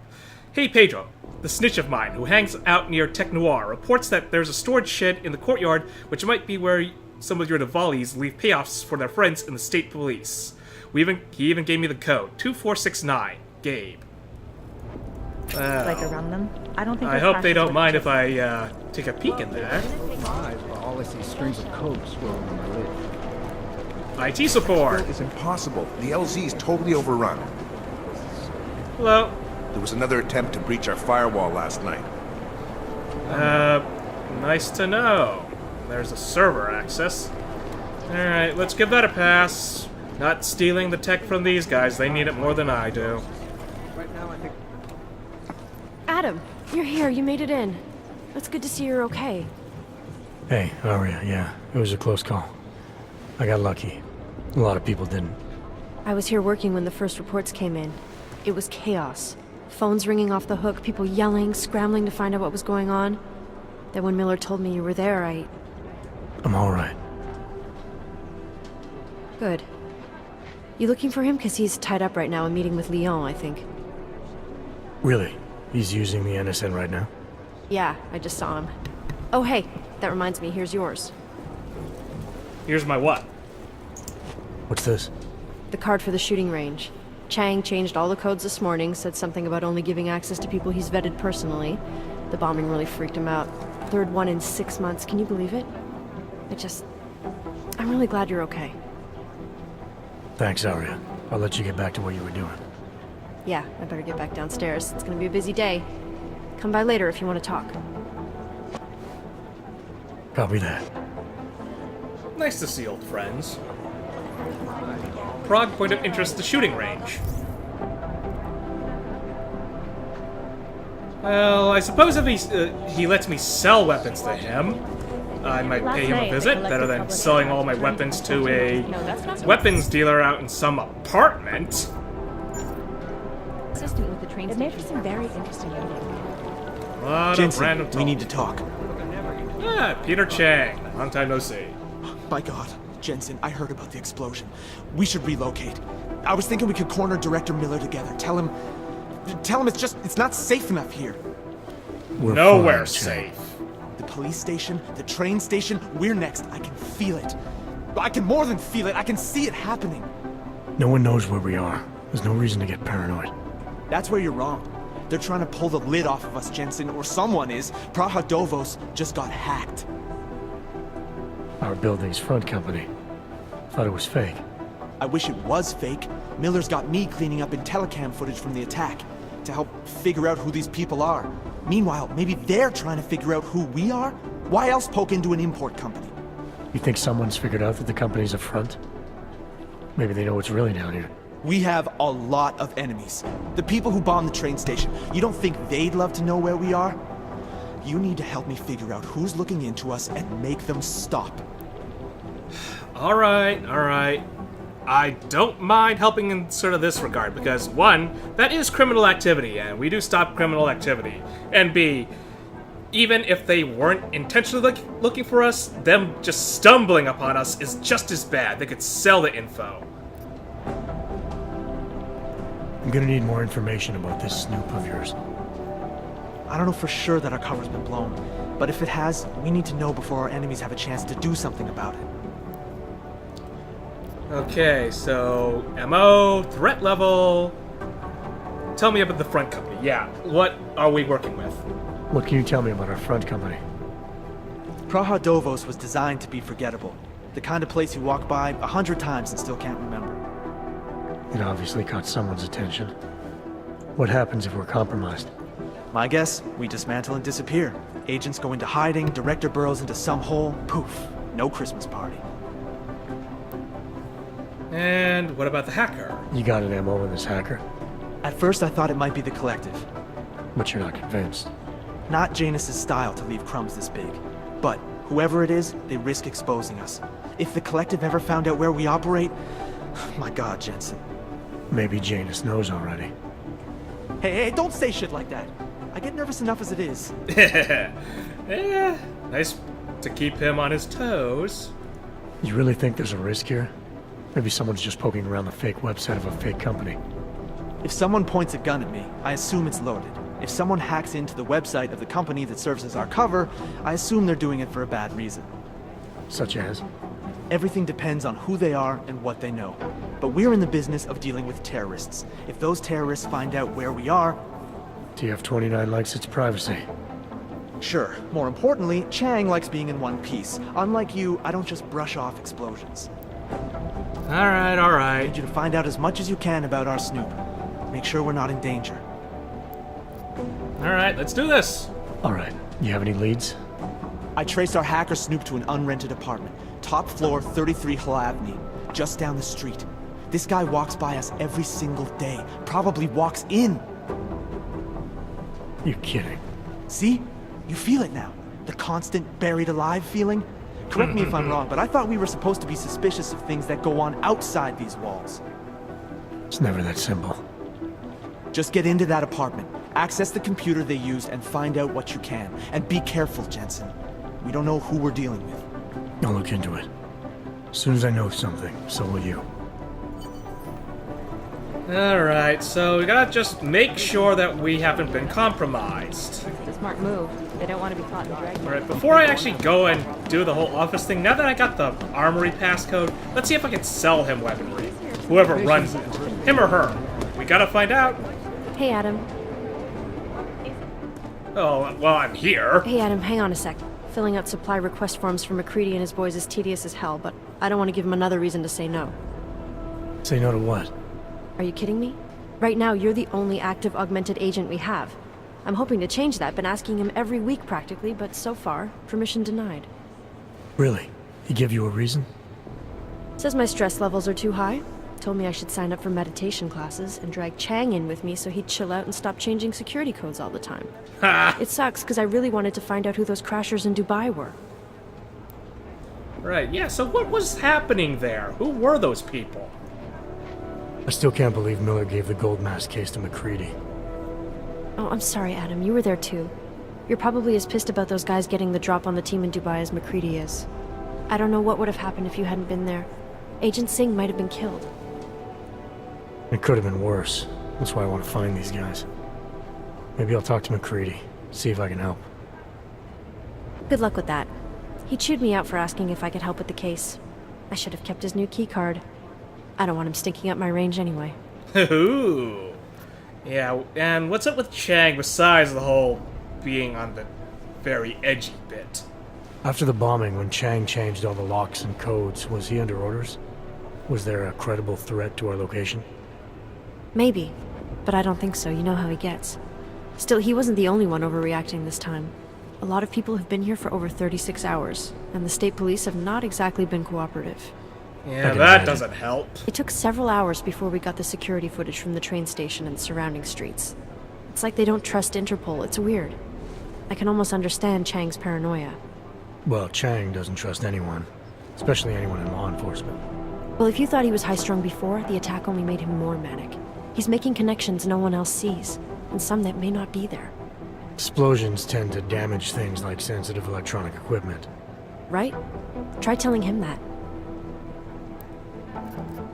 Speaker 1: Hey Pedro, the snitch of mine who hangs out near Tech Noir reports that there's a storage shed in the courtyard which might be where some of your Diwalis leave payoffs for their friends in the state police. He even gave me the code, 2469, Gabe.
Speaker 20: like around them. I don't think
Speaker 1: I hope they don't mind if I take a peek in there.
Speaker 18: All I see is strings of code swirling on my lid.
Speaker 1: IT support.
Speaker 21: It's impossible. The LZ is totally overrun.
Speaker 1: Hello.
Speaker 21: There was another attempt to breach our firewall last night.
Speaker 1: Nice to know. There's a server access. Alright, let's give that a pass. Not stealing the tech from these guys. They need it more than I do.
Speaker 22: Adam, you're here. You made it in. It's good to see you're okay.
Speaker 3: Hey, Aria, yeah. It was a close call. I got lucky. A lot of people didn't.
Speaker 22: I was here working when the first reports came in. It was chaos. Phones ringing off the hook, people yelling, scrambling to find out what was going on. Then when Miller told me you were there,
Speaker 3: I'm alright.
Speaker 22: Good. You looking for him? Because he's tied up right now and meeting with Leon, I think.
Speaker 3: Really? He's using the NSN right now?
Speaker 22: Yeah, I just saw him. Oh, hey, that reminds me, here's yours.
Speaker 1: Here's my what?
Speaker 3: What's this?
Speaker 22: The card for the shooting range. Chang changed all the codes this morning, said something about only giving access to people he's vetted personally. The bombing really freaked him out. Third one in 6 months, can you believe it? I'm really glad you're okay.
Speaker 3: Thanks, Aria. I'll let you get back to what you were doing.
Speaker 22: Yeah, I better get back downstairs. It's gonna be a busy day. Come by later if you want to talk.
Speaker 3: Copy that.
Speaker 1: Nice to see old friends. Prague point of interest, the shooting range. Well, I suppose if he lets me sell weapons to him, I might pay him a visit, better than selling all my weapons to a weapons dealer out in some apartment.
Speaker 20: Assistant with the train station. It made for some very interesting meeting.
Speaker 1: A lot of random talk.
Speaker 18: We need to talk.
Speaker 1: Ah, Peter Chang. Long time no see.
Speaker 23: By God, Jensen, I heard about the explosion. We should relocate. I was thinking we could corner Director Miller together. Tell him it's not safe enough here.
Speaker 3: We're
Speaker 1: nowhere
Speaker 3: fine,
Speaker 1: safe.
Speaker 23: The police station, the train station, we're next. I can feel it. I can more than feel it. I can see it happening.
Speaker 3: No one knows where we are. There's no reason to get paranoid.
Speaker 23: That's where you're wrong. They're trying to pull the lid off of us, Jensen, or someone is. Praha Dovos just got hacked.
Speaker 3: Our building's front company. Thought it was fake.
Speaker 23: I wish it was fake. Miller's got me cleaning up IntelliCam footage from the attack to help figure out who these people are. Meanwhile, maybe they're trying to figure out who we are? Why else poke into an import company?
Speaker 3: You think someone's figured out that the company's a front? Maybe they know what's really down here.
Speaker 23: We have a lot of enemies. The people who bombed the train station. You don't think they'd love to know where we are? You need to help me figure out who's looking into us and make them stop.
Speaker 1: Alright, alright. I don't mind helping in sort of this regard, because one, that is criminal activity, and we do stop criminal activity. And B, even if they weren't intentionally looking for us, them just stumbling upon us is just as bad. They could sell the info.
Speaker 3: I'm gonna need more information about this snoop of yours.
Speaker 23: I don't know for sure that our cover's been blown, but if it has, we need to know before our enemies have a chance to do something about it.
Speaker 1: Okay, so MO, threat level. Tell me about the front company. Yeah, what are we working with?
Speaker 3: What can you tell me about our front company?
Speaker 23: Praha Dovos was designed to be forgettable. The kind of place you walk by 100 times and still can't remember.
Speaker 3: It obviously caught someone's attention. What happens if we're compromised?
Speaker 23: My guess, we dismantle and disappear. Agents go into hiding, director burrows into some hole, poof, no Christmas party.
Speaker 1: And what about the hacker?
Speaker 3: You got an MO in this hacker?
Speaker 23: At first I thought it might be the Collective.
Speaker 3: But you're not convinced?
Speaker 23: Not Janus' style to leave crumbs this big. But whoever it is, they risk exposing us. If the Collective ever found out where we operate... My God, Jensen.
Speaker 3: Maybe Janus knows already.
Speaker 23: Hey, don't say shit like that. I get nervous enough as it is.
Speaker 1: Yeah, nice to keep him on his toes.
Speaker 3: You really think there's a risk here? Maybe someone's just poking around the fake website of a fake company.
Speaker 23: If someone points a gun at me, I assume it's loaded. If someone hacks into the website of the company that serves as our cover, I assume they're doing it for a bad reason.
Speaker 3: Such as?
Speaker 23: Everything depends on who they are and what they know. But we're in the business of dealing with terrorists. If those terrorists find out where we are...
Speaker 3: TF-29 likes its privacy.
Speaker 23: Sure. More importantly, Chang likes being in one piece. Unlike you, I don't just brush off explosions.
Speaker 1: Alright, alright.
Speaker 23: I need you to find out as much as you can about our snoop. Make sure we're not in danger.
Speaker 1: Alright, let's do this.
Speaker 3: Alright, you have any leads?
Speaker 23: I traced our hacker snoop to an unrented apartment. Top floor, 33 Hlavny, just down the street. This guy walks by us every single day. Probably walks in.
Speaker 3: You're kidding.
Speaker 23: See? You feel it now. The constant buried alive feeling. Correct me if I'm wrong, but I thought we were supposed to be suspicious of things that go on outside these walls.
Speaker 3: It's never that simple.
Speaker 23: Just get into that apartment, access the computer they used, and find out what you can. And be careful, Jensen. We don't know who we're dealing with.
Speaker 3: I'll look into it. As soon as I know something, so will you.
Speaker 1: Alright, so we gotta just make sure that we haven't been compromised.
Speaker 10: It's a smart move. They don't want to be caught in drag.
Speaker 1: Alright, before I actually go and do the whole office thing, now that I got the armory passcode, let's see if I can sell him weaponry. Whoever runs it. Him or her. We gotta find out.
Speaker 22: Hey, Adam.
Speaker 1: Oh, well, I'm here.
Speaker 22: Hey, Adam, hang on a sec. Filling out supply request forms for McCready and his boys is tedious as hell, but I don't want to give him another reason to say no.
Speaker 3: Say no to what?
Speaker 22: Are you kidding me? Right now, you're the only active augmented agent we have. I'm hoping to change that, been asking him every week practically, but so far, permission denied.
Speaker 3: Really? He give you a reason?
Speaker 22: Says my stress levels are too high. Told me I should sign up for meditation classes and drag Chang in with me so he'd chill out and stop changing security codes all the time. It sucks, because I really wanted to find out who those crashers in Dubai were.
Speaker 1: Right, yeah, so what was happening there? Who were those people?
Speaker 3: I still can't believe Miller gave the gold mask case to McCready.
Speaker 22: Oh, I'm sorry, Adam. You were there too. You're probably as pissed about those guys getting the drop on the team in Dubai as McCready is. I don't know what would have happened if you hadn't been there. Agent Singh might have been killed.
Speaker 3: It could have been worse. That's why I want to find these guys. Maybe I'll talk to McCready, see if I can help.
Speaker 22: Good luck with that. He chewed me out for asking if I could help with the case. I should have kept his new keycard. I don't want him stinking up my range anyway.
Speaker 1: Ooh. Yeah, and what's up with Chang besides the whole being on the very edgy bit?
Speaker 3: After the bombing, when Chang changed all the locks and codes, was he under orders? Was there a credible threat to our location?
Speaker 22: Maybe, but I don't think so. You know how he gets. Still, he wasn't the only one overreacting this time. A lot of people have been here for over 36 hours, and the state police have not exactly been cooperative.
Speaker 1: Yeah, that doesn't help.
Speaker 22: It took several hours before we got the security footage from the train station and surrounding streets. It's like they don't trust Interpol. It's weird. I can almost understand Chang's paranoia.
Speaker 3: Well, Chang doesn't trust anyone, especially anyone in law enforcement.
Speaker 22: Well, if you thought he was high-strung before, the attack only made him more manic. He's making connections no one else sees, and some that may not be there.
Speaker 3: Explosions tend to damage things like sensitive electronic equipment.
Speaker 22: Right? Try telling him that.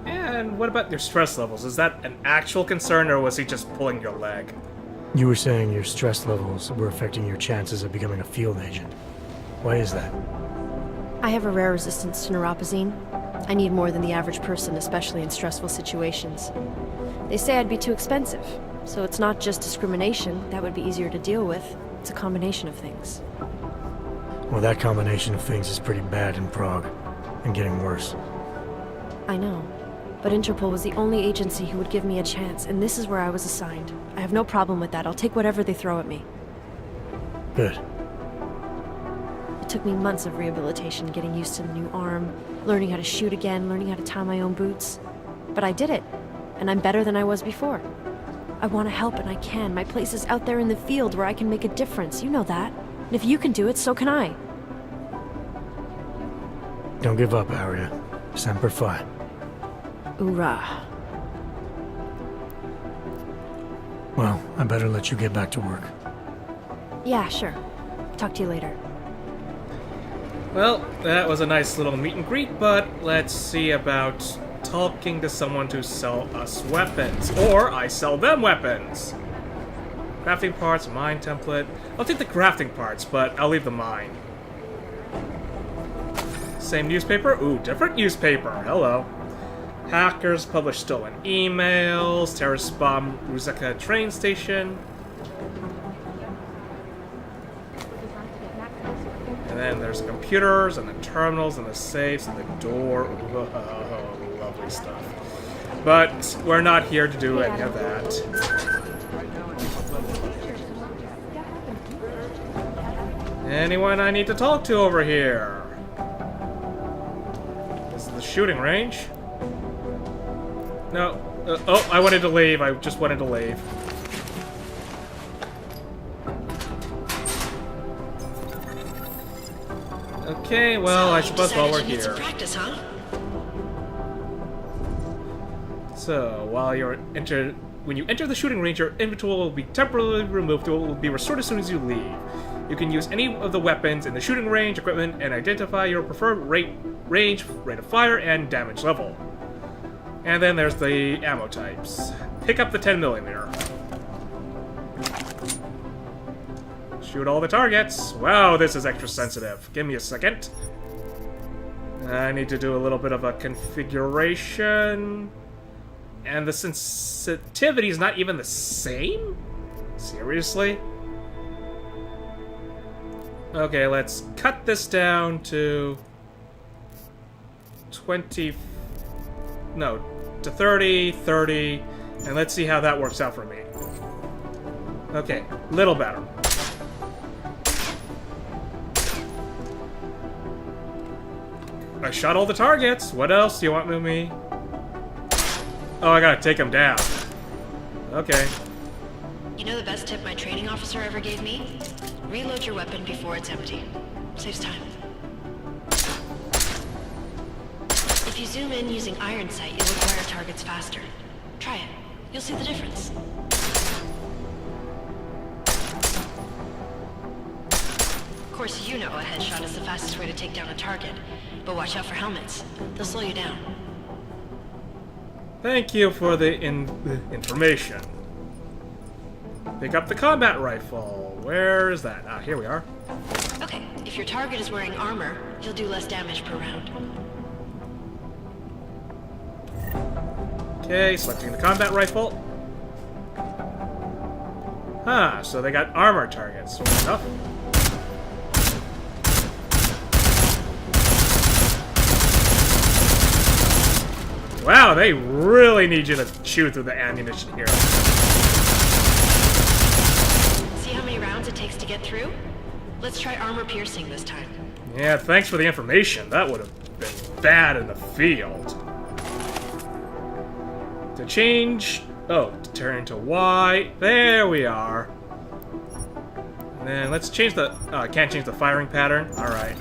Speaker 1: And what about your stress levels? Is that an actual concern, or was he just pulling your leg?
Speaker 3: You were saying your stress levels were affecting your chances of becoming a field agent. Why is that?
Speaker 22: I have a rare resistance to neuropozyne. I need more than the average person, especially in stressful situations. They say I'd be too expensive, so it's not just discrimination. That would be easier to deal with. It's a combination of things.
Speaker 3: Well, that combination of things is pretty bad in Prague, and getting worse.
Speaker 22: I know. But Interpol was the only agency who would give me a chance, and this is where I was assigned. I have no problem with that. I'll take whatever they throw at me.
Speaker 3: Good.
Speaker 22: It took me months of rehabilitation, getting used to the new arm, learning how to shoot again, learning how to tie my own boots. But I did it, and I'm better than I was before. I want to help, and I can. My place is out there in the field where I can make a difference. You know that. And if you can do it, so can I.
Speaker 3: Don't give up, Aria. Semper Fi.
Speaker 22: Hoorah.
Speaker 3: Well, I better let you get back to work.
Speaker 22: Yeah, sure. Talk to you later.
Speaker 1: Well, that was a nice little meet and greet, but let's see about talking to someone to sell us weapons. Or I sell them weapons! Crafting parts, mine template. I'll take the crafting parts, but I'll leave the mine. Same newspaper? Ooh, different newspaper. Hello. Hackers publish stolen emails. Terrorists bomb Ruzeka train station. And then there's the computers and the terminals and the safes and the door. Oh, lovely stuff. But we're not here to do any of that. Anyone I need to talk to over here? This is the shooting range. No. Oh, I wanted to leave. I just wanted to leave. Okay, well, I suppose while we're here.
Speaker 11: Practice, huh?
Speaker 1: So, when you enter the shooting range, your inventory will be temporarily removed. It will be restored as soon as you leave. You can use any of the weapons in the shooting range, equipment, and identify your preferred range, rate of fire, and damage level. And then there's the ammo types. Pick up the 10mm. Shoot all the targets. Wow, this is extra sensitive. Give me a second. I need to do a little bit of a configuration. And the sensitivity is not even the same? Seriously? Okay, let's cut this down to 20... No, to 30, 30, and let's see how that works out for me. Okay, little better. I shot all the targets. What else do you want with me? Oh, I gotta take them down. Okay.
Speaker 11: You know the best tip my training officer ever gave me? Reload your weapon before it's empty. Saves time. If you zoom in using iron sight, you'll acquire targets faster. Try it. You'll see the difference. Of course, you know a headshot is the fastest way to take down a target, but watch out for helmets. They'll slow you down.
Speaker 1: Thank you for the information. Pick up the combat rifle. Where is that? Ah, here we are.
Speaker 11: Okay, if your target is wearing armor, you'll do less damage per round.
Speaker 1: Okay, selecting the combat rifle. Huh, so they got armor targets. Fair enough. Wow, they really need you to chew through the ammunition here.
Speaker 11: See how many rounds it takes to get through? Let's try armor piercing this time.
Speaker 1: Yeah, thanks for the information. That would have been bad in the field. To change... Oh, to turn to Y. There we are. And then let's change the... Oh, I can't change the firing pattern. Alright.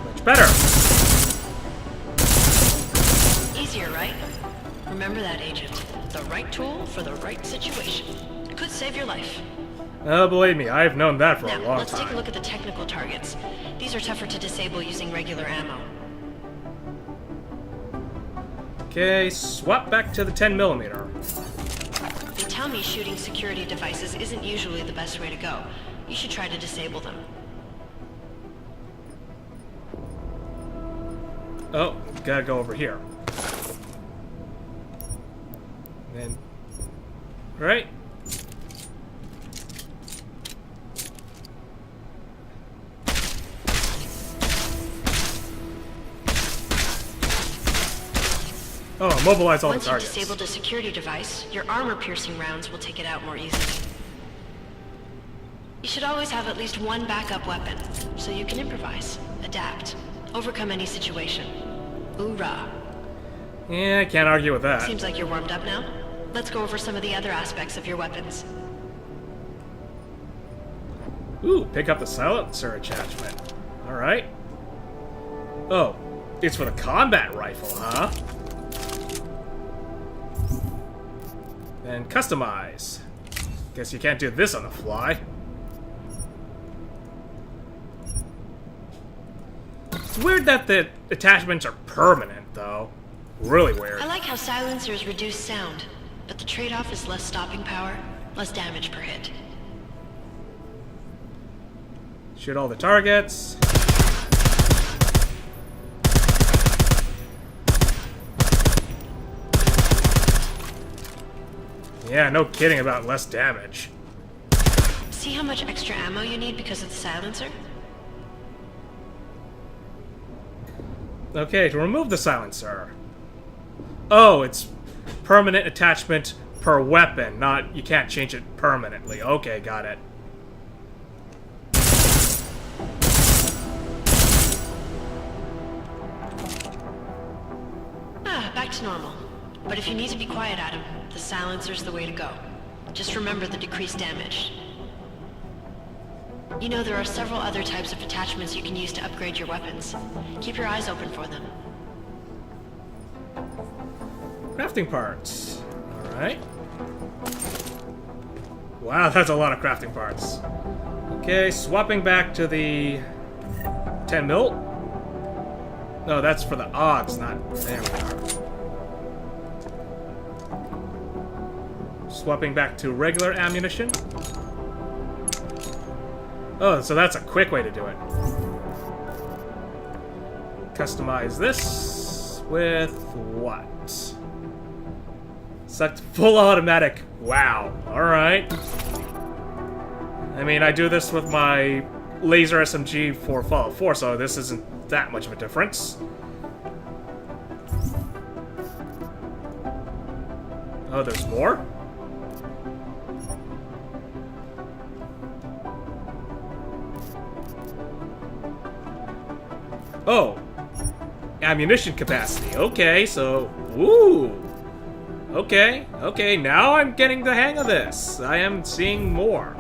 Speaker 1: Much better.
Speaker 2: Easier, right? Remember that, Agent. The right tool for the right situation. It could save your life.
Speaker 1: Oh, believe me, I've known that for a
Speaker 2: Now,
Speaker 1: long
Speaker 2: let's
Speaker 1: time.
Speaker 2: take a look at the technical targets. These are tougher to disable using regular ammo.
Speaker 1: Okay, swap back to the 10mm.
Speaker 2: They tell me shooting security devices isn't usually the best way to go. You should try to disable them.
Speaker 1: Oh, gotta go over here. And then... Right. Oh, immobilize all the
Speaker 2: Once you've
Speaker 1: targets.
Speaker 2: disabled a security device, your armor-piercing rounds will take it out more easily. You should always have at least one backup weapon, so you can improvise, adapt, overcome any situation. Hoorah!
Speaker 1: Yeah, I can't argue with that.
Speaker 2: Seems like you're warmed up now. Let's go over some of the other aspects of your weapons.
Speaker 1: Ooh, pick up the silencer attachment. Alright. Oh, it's for the combat rifle, huh? And customize. Guess you can't do this on the fly. It's weird that the attachments are permanent, though. Really weird.
Speaker 2: I like how silencers reduce sound, but the trade-off is less stopping power, less damage per hit.
Speaker 1: Shoot all the targets. Yeah, no kidding about less damage.
Speaker 2: See how much extra ammo you need because of the silencer?
Speaker 1: Okay, to remove the silencer. Oh, it's permanent attachment per weapon, not you can't change it permanently. Okay, got it.
Speaker 2: Back to normal. But if you need to be quiet, Adam, the silencer's the way to go. Just remember the decreased damage. You know, there are several other types of attachments you can use to upgrade your weapons. Keep your eyes open for them.
Speaker 1: Crafting parts. Alright. Wow, that's a lot of crafting parts. Okay, swapping back to the 10mm. No, that's for the odds, not... There we are. Swapping back to regular ammunition. Oh, so that's a quick way to do it. Customize this with what? Select full automatic. Wow. Alright. I mean, I do this with my laser SMG for Fallout 4, so this isn't that much of a difference. Oh, there's more? Oh, ammunition capacity. Okay, so, ooh. Okay, now I'm getting the hang of this. I am seeing more.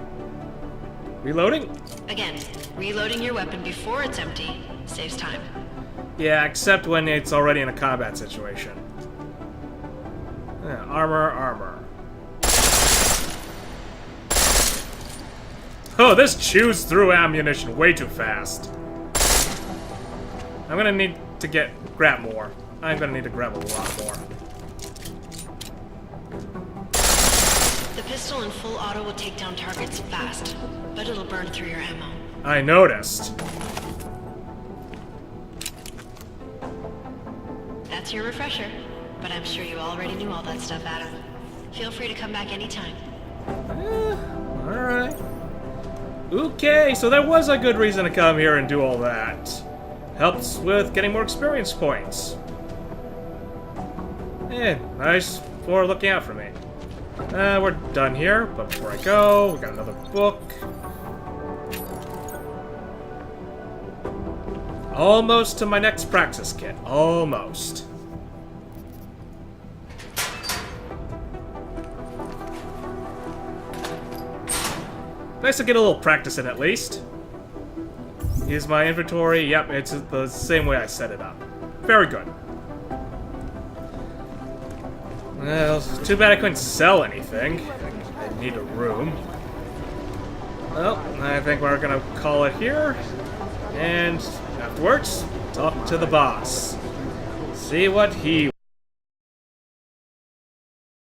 Speaker 1: Reloading?
Speaker 2: Again, reloading your weapon before it's empty saves time.
Speaker 1: Yeah, except when it's already in a combat situation. Armor. Oh, this chews through ammunition way too fast. I'm gonna need to grab more. I'm gonna need to grab a lot more.
Speaker 2: The pistol in full auto will take down targets fast, but it'll burn through your ammo.
Speaker 1: I noticed.
Speaker 2: That's your refresher, but I'm sure you already knew all that stuff, Adam. Feel free to come back anytime.
Speaker 1: Alright. Okay, so there was a good reason to come here and do all that. Helps with getting more experience points. Nice for looking out for me. We're done here, but before I go, we got another book. Almost to my next practice kit. Almost. Nice to get a little practice in at least. Use my inventory. Yep, it's the same way I set it up. Very good. Well, too bad I couldn't sell anything. I need a room. Well, I think we're gonna call it here. And afterwards, talk to the boss. See what he